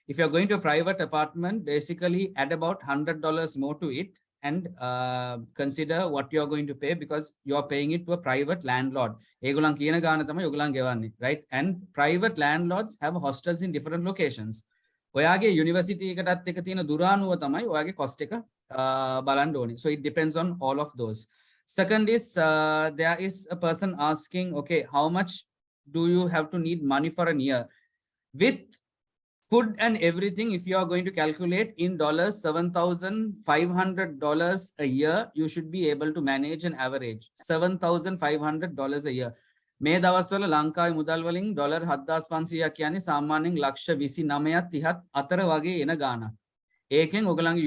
S1: If you're going to a private apartment, basically add about $100 more to it and consider what you're going to pay because you're paying it to a private landlord. Right? And private landlords have hostels in different locations. ඔයාගේ university එකටත් එක තියෙන දුරානුව තමයි ඔයාගේ cost එක බලන්න ඕනේ. So it depends on all of those. Second is there is a person asking, okay, how much do you have to need money for a year? With food and everything, if you are going to calculate in dollars, $7,500 a year, you should be able to manage an average $7,500 a year. මේ දවස්වල ලංකාවේ මුදල් වලින් dollar 7500ක් කියන්නේ සාමාන්‍යයෙන් ලක්ෂ 29ක් 30ක් අතර වගේ එන ගාණක්. ඒකෙන් ඔයගලන්ගේ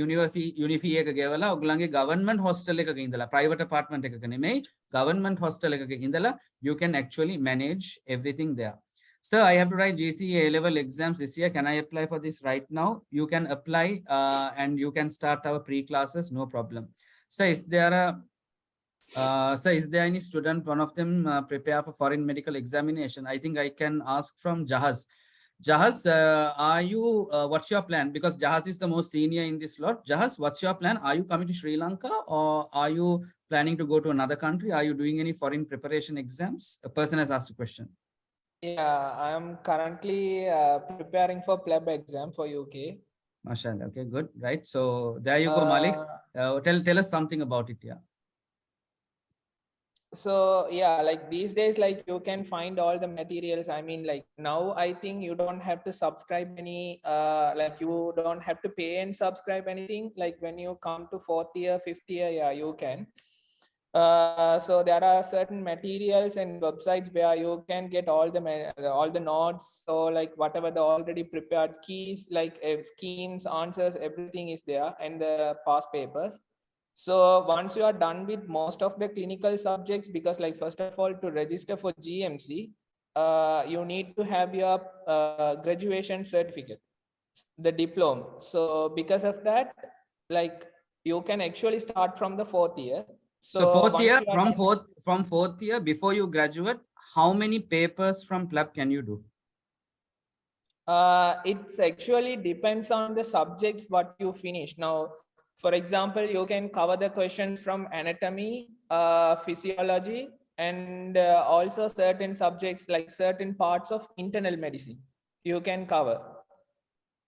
S1: යුනිෆී එක ගෙවලා ඔයගලන්ගේ ගවර්න්මන්ට් හොස්ටල් එකක ඉඳලා ප්‍රයිවට් අපාර්ට්මන්ට් එකක නෙමෙයි ගවර්න්මන්ට් හොස්ටල් එකක ඉඳලා you can actually manage everything there. Sir, I have to write GCE A-level exams this year. Can I apply for this right now? You can apply and you can start our pre-classes, no problem. So is there a so is there any student, one of them prepare for foreign medical examination? I think I can ask from Jahaz. Jahaz, are you, what's your plan? Because Jahaz is the most senior in this lot. Jahaz, what's your plan? Are you coming to Sri Lanka or are you planning to go to another country? Are you doing any foreign preparation exams? A person has asked a question.
S2: Yeah, I am currently preparing for pleb exam for UK.
S1: Mashallah. Okay, good. Right. So there you go, Malik. Tell us something about it. Yeah.
S2: So yeah, like these days, like you can find all the materials. I mean, like now I think you don't have to subscribe any like you don't have to pay and subscribe anything. Like when you come to 4th year, 5th year, yeah, you can. So there are certain materials and websites where you can get all the notes. So like whatever the already prepared keys, like schemes, answers, everything is there, and the past papers. So once you are done with most of the clinical subjects, because like first of all, to register for GMC, you need to have your graduation certificate, the diploma. So because of that, like you can actually start from the 4th year.
S1: So 4th year, from fourth year, before you graduate, how many papers from PLAB can you do?
S2: It's actually depends on the subjects what you finish. Now, for example, you can cover the questions from anatomy, physiology, and also certain subjects like certain parts of internal medicine you can cover.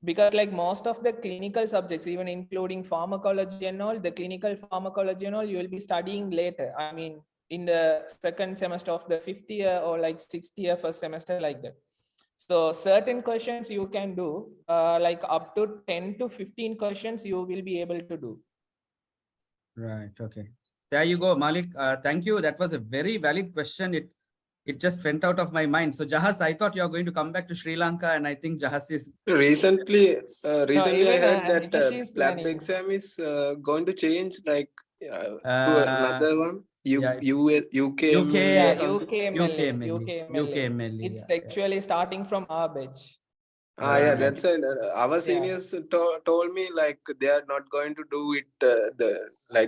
S2: Because like most of the clinical subjects, even including pharmacology and all, the clinical pharmacology and all, you will be studying later. I mean, in the 2nd semester of the 5th year or like 6th year, 1st semester, like that. So certain questions you can do, like up to 10 to 15 questions you will be able to do.
S1: Right. Okay. There you go, Malik. Thank you. That was a very valid question. It just went out of my mind. So Jahaz, I thought you were going to come back to Sri Lanka, and I think Jahaz is
S5: Recently I heard that
S2: Hitachi's
S5: PLAB
S2: planning.
S5: exam is going to change, like to another one. UK
S2: Yeah,
S5: or something.
S1: UKMLE.
S2: It's actually starting from our batch.
S5: Yeah, that's it. Our seniors told me like they are not going to do it.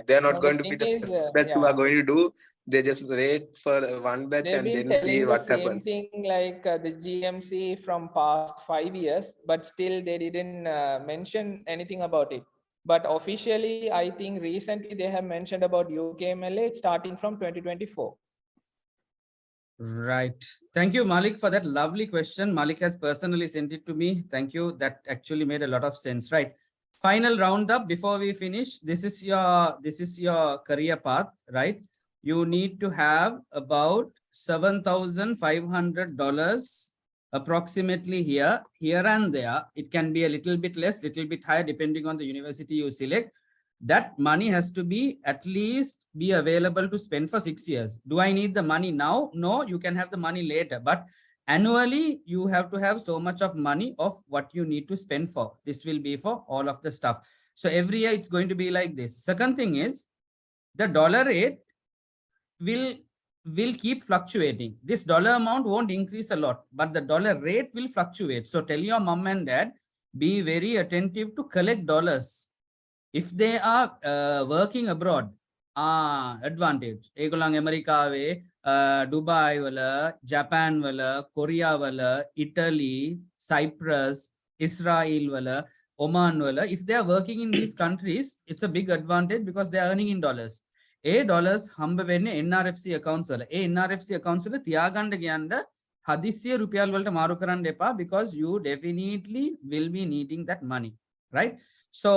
S5: They are not going to be the first batch who are going to do. They just wait for one batch and then see what happens.
S2: Thing like the GMC from past 5 years, but still they didn't mention anything about it. But officially, I think recently they have mentioned about UKMLA starting from 2024.
S1: Right. Thank you, Malik, for that lovely question. Malik has personally sent it to me. Thank you. That actually made a lot of sense, right? Final roundup before we finish. This is your career path, right? You need to have about $7,500 approximately here and there. It can be a little bit less, little bit higher, depending on the university you select. That money has to be at least be available to spend for 6 years. Do I need the money now? No, you can have the money later, but annually you have to have so much of money of what you need to spend for. This will be for all of the stuff. So every year it's going to be like this. Second thing is the dollar rate will keep fluctuating. This dollar amount won't increase a lot, but the dollar rate will fluctuate. So tell your mom and dad, be very attentive to collect dollars. If they are working abroad, advantage. ඒගොල්ලන් ඇමරිකාවේ, Dubai වල, ජපාන් වල, කොරියා වල, ඉටලි, Cyprus, Israel වල, ඔමාන් වල, if they are working in these countries, it's a big advantage because they are earning in dollars. A dollars හම්බ වෙන්නේ NRFC accounts වල. ඒ NRFC accounts වල තියාගන්න කියන්න හදිස්සිය රුපියල් වලට මාරු කරන්න එපා, because you definitely will be needing that money, right? So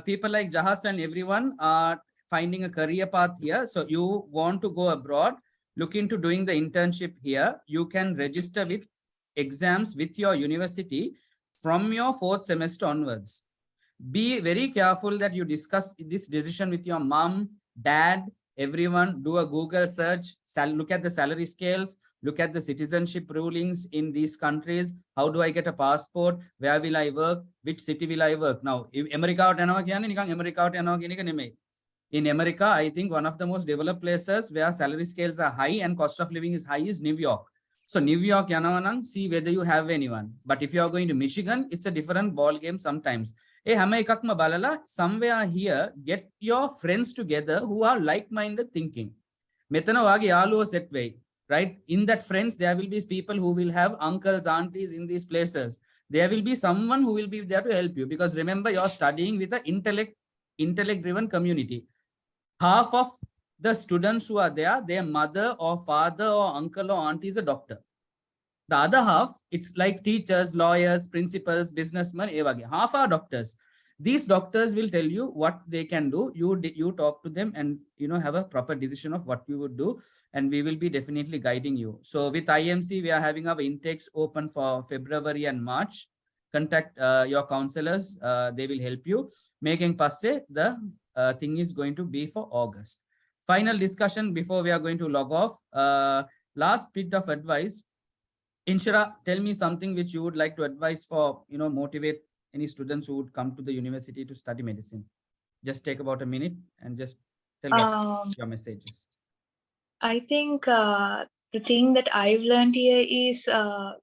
S1: people like Jahas and everyone are finding a career path here. So you want to go abroad, look into doing the internship here. You can register with exams with your university from your 4th semester onwards. Be very careful that you discuss this decision with your mom, dad, everyone. Do a Google search, look at the salary scales, look at the citizenship rulings in these countries. How do I get a passport? Where will I work? Which city will I work? Now, America in America, I think one of the most developed places where salary scales are high and cost of living is high is New York. So New York, see whether you have anyone. But if you are going to Michigan, it's a different ball game sometimes. Somewhere here, get your friends together who are like-minded thinking. Set way. Right? In that friends, there will be people who will have uncles, aunties in these places. There will be someone who will be there to help you, because remember, you're studying with an intellect-driven community. Half of the students who are there, their mother or father or uncle or auntie is a doctor. The other half, it's like teachers, lawyers, principals, businessmen, half are doctors. These doctors will tell you what they can do. You talk to them and have a proper decision of what you would do, and we will be definitely guiding you. So with IMC, we are having our intakes open for February and March. Contact your counselors, they will help you. Making passe, the thing is going to be for August. Final discussion before we are going to log off. Last bit of advice. Inshira, tell me something which you would like to advise for, motivate any students who would come to the university to study medicine. Just take about a minute and just tell what your message is.
S8: I think the thing that I've learned here is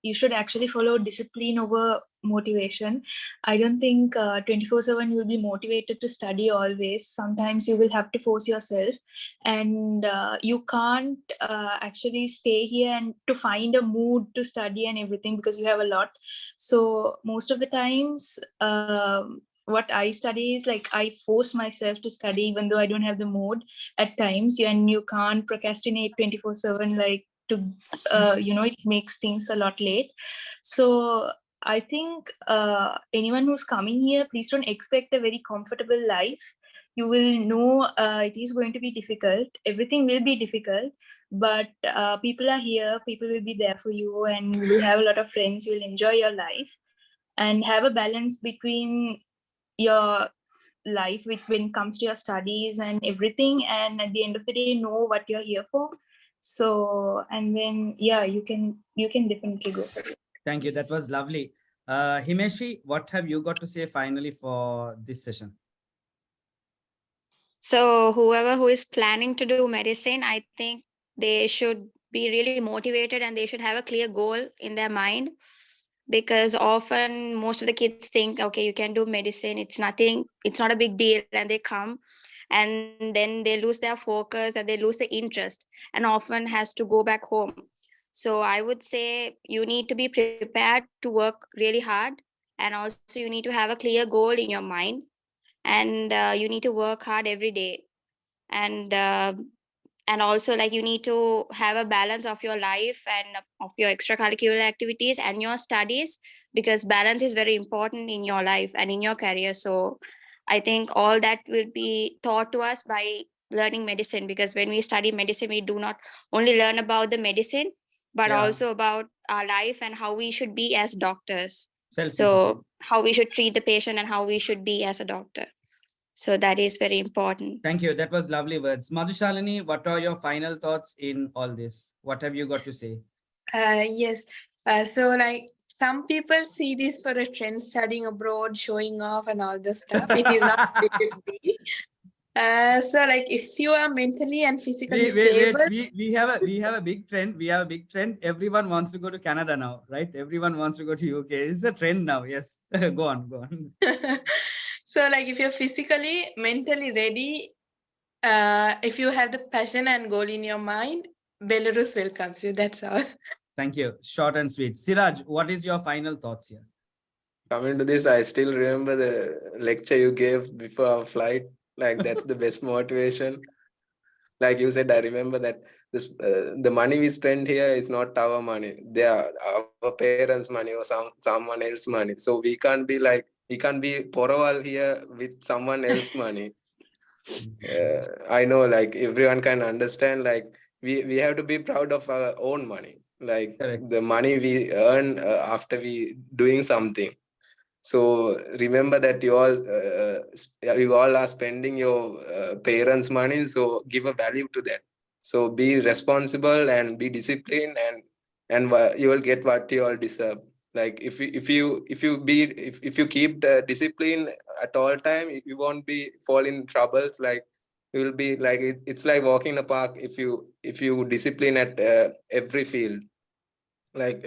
S8: you should actually follow discipline over motivation. I don't think 24/7 you will be motivated to study always. Sometimes you will have to force yourself, and you can't actually stay here and to find a mood to study and everything, because you have a lot. So most of the times what I study is like I force myself to study even though I don't have the mood at times, and you can't procrastinate 24/7 like to it makes things a lot late. So I think anyone who's coming here, please don't expect a very comfortable life. You will know it is going to be difficult. Everything will be difficult, but people are here, people will be there for you, and you will have a lot of friends. You will enjoy your life and have a balance between your life when it comes to your studies and everything, and at the end of the day know what you're here for. So, and then you can definitely go for it.
S1: Thank you, that was lovely. Himeshi, what have you got to say finally for this session?
S3: So whoever who is planning to do medicine, I think they should be really motivated and they should have a clear goal in their mind, because often most of the kids think, okay, you can do medicine, it's nothing, it's not a big deal, and they come and then they lose their focus and they lose the interest and often has to go back home. So I would say you need to be prepared to work really hard, and also you need to have a clear goal in your mind, and you need to work hard every day. And and also like you need to have a balance of your life and of your extracurricular activities and your studies, because balance is very important in your life and in your career. So I think all that will be taught to us by learning medicine, because when we study medicine, we do not only learn about the medicine, but
S1: Yeah.
S3: also about our life and how we should be as doctors.
S1: Self-discipline.
S3: So how we should treat the patient and how we should be as a doctor. So that is very important.
S1: Thank you. That was lovely words. Madhushalini, what are your final thoughts in all this? What have you got to say?
S7: Yes. So like some people see this for a trend, studying abroad, showing off and all the stuff. It is not what it should be. So like if you are mentally and physically stable.
S1: We have a big trend. We have a big trend. Everyone wants to go to Canada now, right? Everyone wants to go to UK. It's a trend now. Yes. Go on.
S7: So like if you're physically, mentally ready, if you have the passion and goal in your mind, Belarus welcomes you. That's all.
S1: Thank you. Short and sweet. Siraj, what is your final thoughts here?
S5: Coming to this, I still remember the lecture you gave before our flight. Like that's the best motivation. Like you said, I remember that this the money we spend here is not our money. They are our parents' money or someone else's money. So we can't be Poroval here with someone else's money. I know, like everyone can understand. Like we have to be proud of our own money. Like
S1: Correct.
S5: the money we earn after we doing something. So remember that you all are spending your parents' money. So give a value to that. So be responsible and be disciplined, and you will get what you all deserve. Like if you keep the discipline at all time, you won't be fall in troubles. Like you will be like it's like walking in a park. If you discipline at every field, like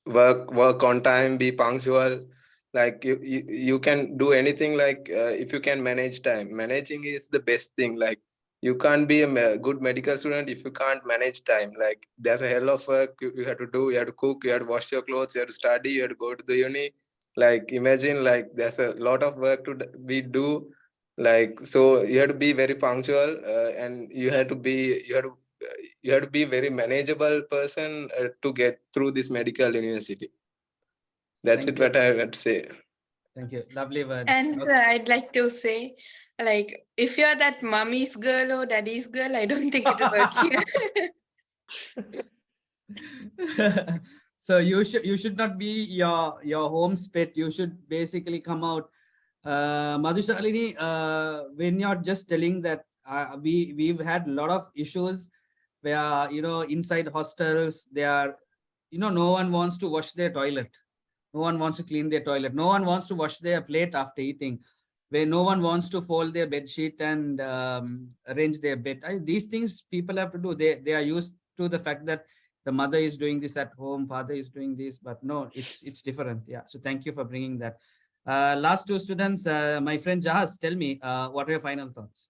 S5: work on time, be punctual. Like you can do anything. Like if you can manage time, managing is the best thing. Like you can't be a good medical student if you can't manage time. Like there's a hell of work you have to do. You have to cook, you have to wash your clothes, you have to study, you have to go to the uni. Like imagine, like there's a lot of work we do. Like so you have to be very punctual, and you have to be very manageable person to get through this medical university. That's
S1: Thank
S5: it.
S1: you.
S5: What I have to say.
S1: Thank you. Lovely words.
S7: And
S1: Okay.
S7: I'd like to say, like, if you're that mommy's girl or daddy's girl, I don't think it'll work here.
S1: So you should not be your home's pet. You should basically come out. Madhushalini, when you're just telling that we've had a lot of issues where inside hostels no one wants to wash their toilet, no one wants to clean their toilet, no one wants to wash their plate after eating, where no one wants to fold their bed sheet and arrange their bed. These things people have to do. They are used to the fact that the mother is doing this at home, father is doing this, but no, it's different. Yeah. So thank you for bringing that. Last two students, my friend Jahaz, tell me, what are your final thoughts?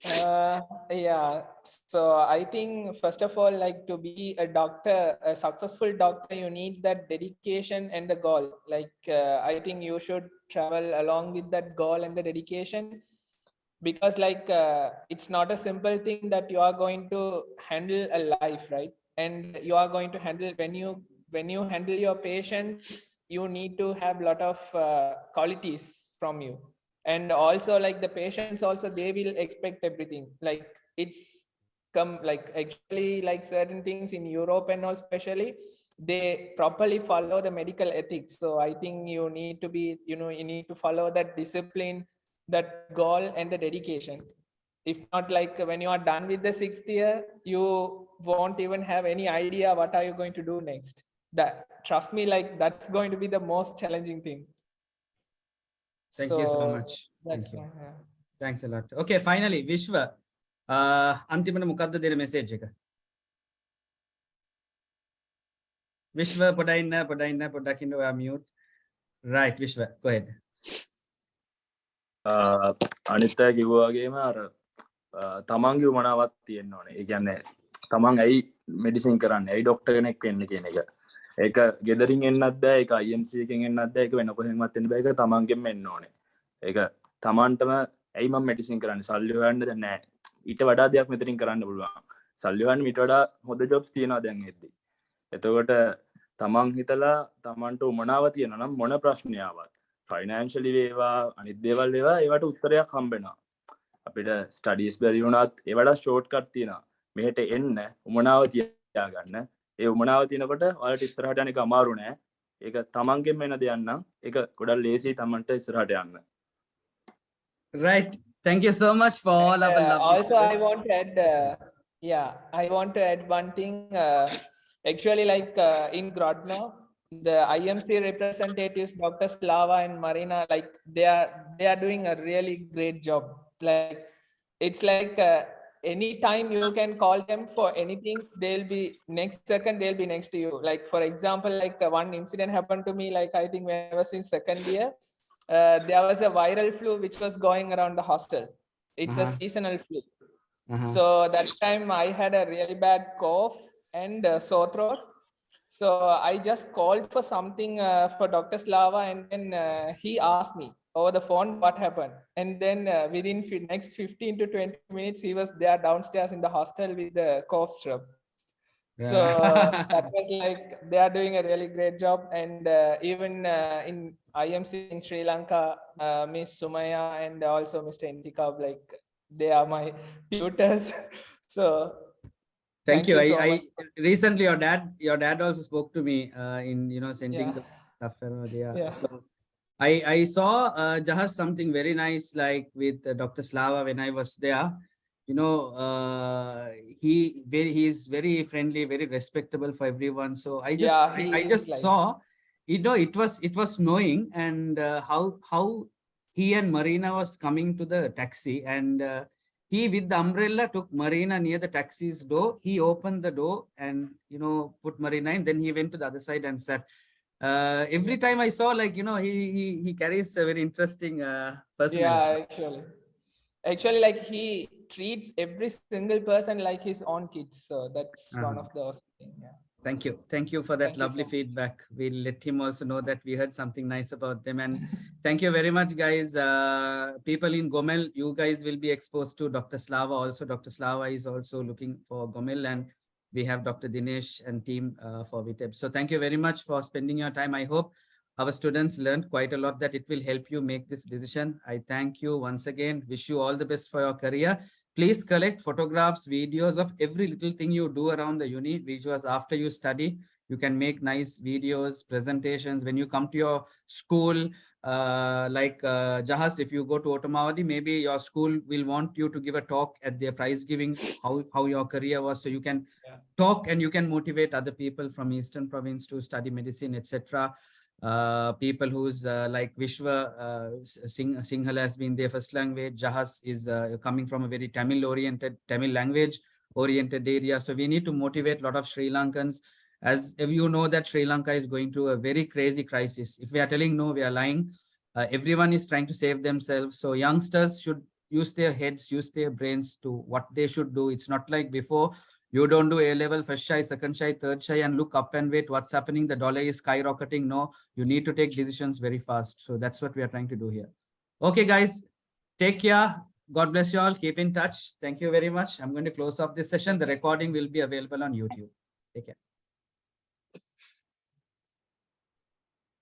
S2: Yeah, so I think first of all, like to be a doctor, a successful doctor, you need that dedication and the goal. Like I think you should travel along with that goal and the dedication, because like it's not a simple thing that you are going to handle a life, right? And you are going to handle when you handle your patients, you need to have a lot of qualities from you. And also like the patients also, they will expect everything. Like it's come like actually like certain things in Europe and all, especially they properly follow the medical ethics. So I think you need to be, you need to follow that discipline, that goal and the dedication. If not, like when you are done with the 6th year, you won't even have any idea what are you going to do next. That, trust me, like that's going to be the most challenging thing.
S1: Thank you so much. Thank you.
S2: Yeah.
S1: Thanks a lot. Okay, finally, Vishwa. Antimana mukadda dena message එක. Vishwa, podakinna we are mute. Right, Vishwa, go ahead.
S6: අනිත් අය කිව්වා වගේම අර තමන්ගේ උමනාවක් තියෙන්න ඕනේ. ඒ කියන්නේ තමන් ඇයි මෙඩිසින් කරන්නේ, ඇයි ඩොක්ටර් කෙනෙක් වෙන්න කියන එක. ඒක ගෙදරින් එන්නත් බෑ, ඒක IMC එකෙන් එන්නත් බෑ, ඒක වෙන කොහෙන්වත් එන්න බෑ. ඒක තමන්ගෙන්ම එන්න ඕනේ. ඒක තමන්ටම ඇයි මම මෙඩිසින් කරන්නේ, සල්ලි හොයන්න දැන් නෑ. ඊට වඩා දෙයක් මෙතනින් කරන්න පුළුවන්. සල්ලි හොයන්න ඊට වඩා හොඳ ජොබ්ස් තියෙනවා දැන් එද්දි. එතකොට තමන් හිතලා තමන්ට උමනාව තියෙනවා නම් මොන ප්‍රශ්නයක් ආවත් ෆයිනෑන්ෂියලි වේවා අනිත් දේවල් වේවා ඒවට උත්තරයක් හම්බ වෙනවා. අපිට ස්ටඩීස් බැරි වුණත් ඒවට ෂෝට් කට් තියෙනවා. මෙහෙට එන්න උමනාව තියාගන්න. ඒ උමනාව තියෙනකොට ඔයාලට ඉස්සරහට යන්න එක අමාරු නෑ. ඒක තමන්ගෙන් වෙන දෙයක් නම් ඒක ගොඩක් ලේසි තමන්ට ඉස්සරහට යන්න.
S1: Right. Thank you so much for all our lovely
S2: Also, I
S1: students.
S2: want to add, I want to add one thing. Actually, like in Grodno, the IMC representatives, Dr. Slava and Marina, like they are doing a really great job. Like it's like anytime you can call them for anything, they'll be next second, they'll be next to you. Like for example, like one incident happened to me, like I think when I was in second year, there was a viral flu which was going around the hostel. It's a seasonal flu. So that time I had a really bad cough and sore throat. So I just called for something for Dr. Slava, and then he asked me over the phone what happened. And then within next 15 to 20 minutes, he was there downstairs in the hostel with the cough syrup. So that was like, they are doing a really great job. And even in IMC in Sri Lanka, Miss Sumaya and also Mr. Intikab, like they are my tutors. So
S1: Thank you.
S2: so
S1: I
S2: much.
S1: recently your dad also spoke to me in sending
S2: Yeah.
S1: the stuff.
S2: Yeah.
S1: So I saw Jahas something very nice, like with Dr. Slava when I was there. He is very friendly, very respectable for everyone. So I just
S2: like,
S1: saw, it was snowing, and how he and Marina was coming to the taxi, and he with the umbrella took Marina near the taxi's door. He opened the door and put Marina in. Then he went to the other side and sat. Every time I saw, like he carries a very interesting personality.
S2: Yeah, actually like he treats every single person like his own kids. So that's one of the awesome things. Yeah.
S1: Thank you for that
S2: Thank you
S1: lovely
S2: so much.
S1: feedback. We'll let him also know that we heard something nice about them. And thank you very much, guys. People in Gomel, you guys will be exposed to Dr. Slava also. Dr. Slava is also looking for Gomel, and we have Dr. Dinesh and team for VTEB. So thank you very much for spending your time. I hope our students learned quite a lot, that it will help you make this decision. I thank you once again. Wish you all the best for your career. Please collect photographs, videos of every little thing you do around the uni, which was after you study. You can make nice videos, presentations. When you come to your school, Jahas, if you go to Otomawadi, maybe your school will want you to give a talk at their prize giving, how your career was. So you can talk and you can motivate other people from Eastern Province to study medicine, etc. People who's like Vishwa, Sinhala has been their first language. Jahas is coming from a very Tamil language oriented area. So we need to motivate a lot of Sri Lankans. As if you know that Sri Lanka is going through a very crazy crisis. If we are telling no, we are lying. Everyone is trying to save themselves. So youngsters should use their heads, use their brains to what they should do. It's not like before. You don't do A-level, first shy, second shy, third shy, and look up and wait what's happening. The dollar is skyrocketing. No, you need to take decisions very fast. So that's what we are trying to do here. Okay, guys, take care. God bless you all. Keep in touch. Thank you very much. I'm going to close off this session. The recording will be available on YouTube. Take care.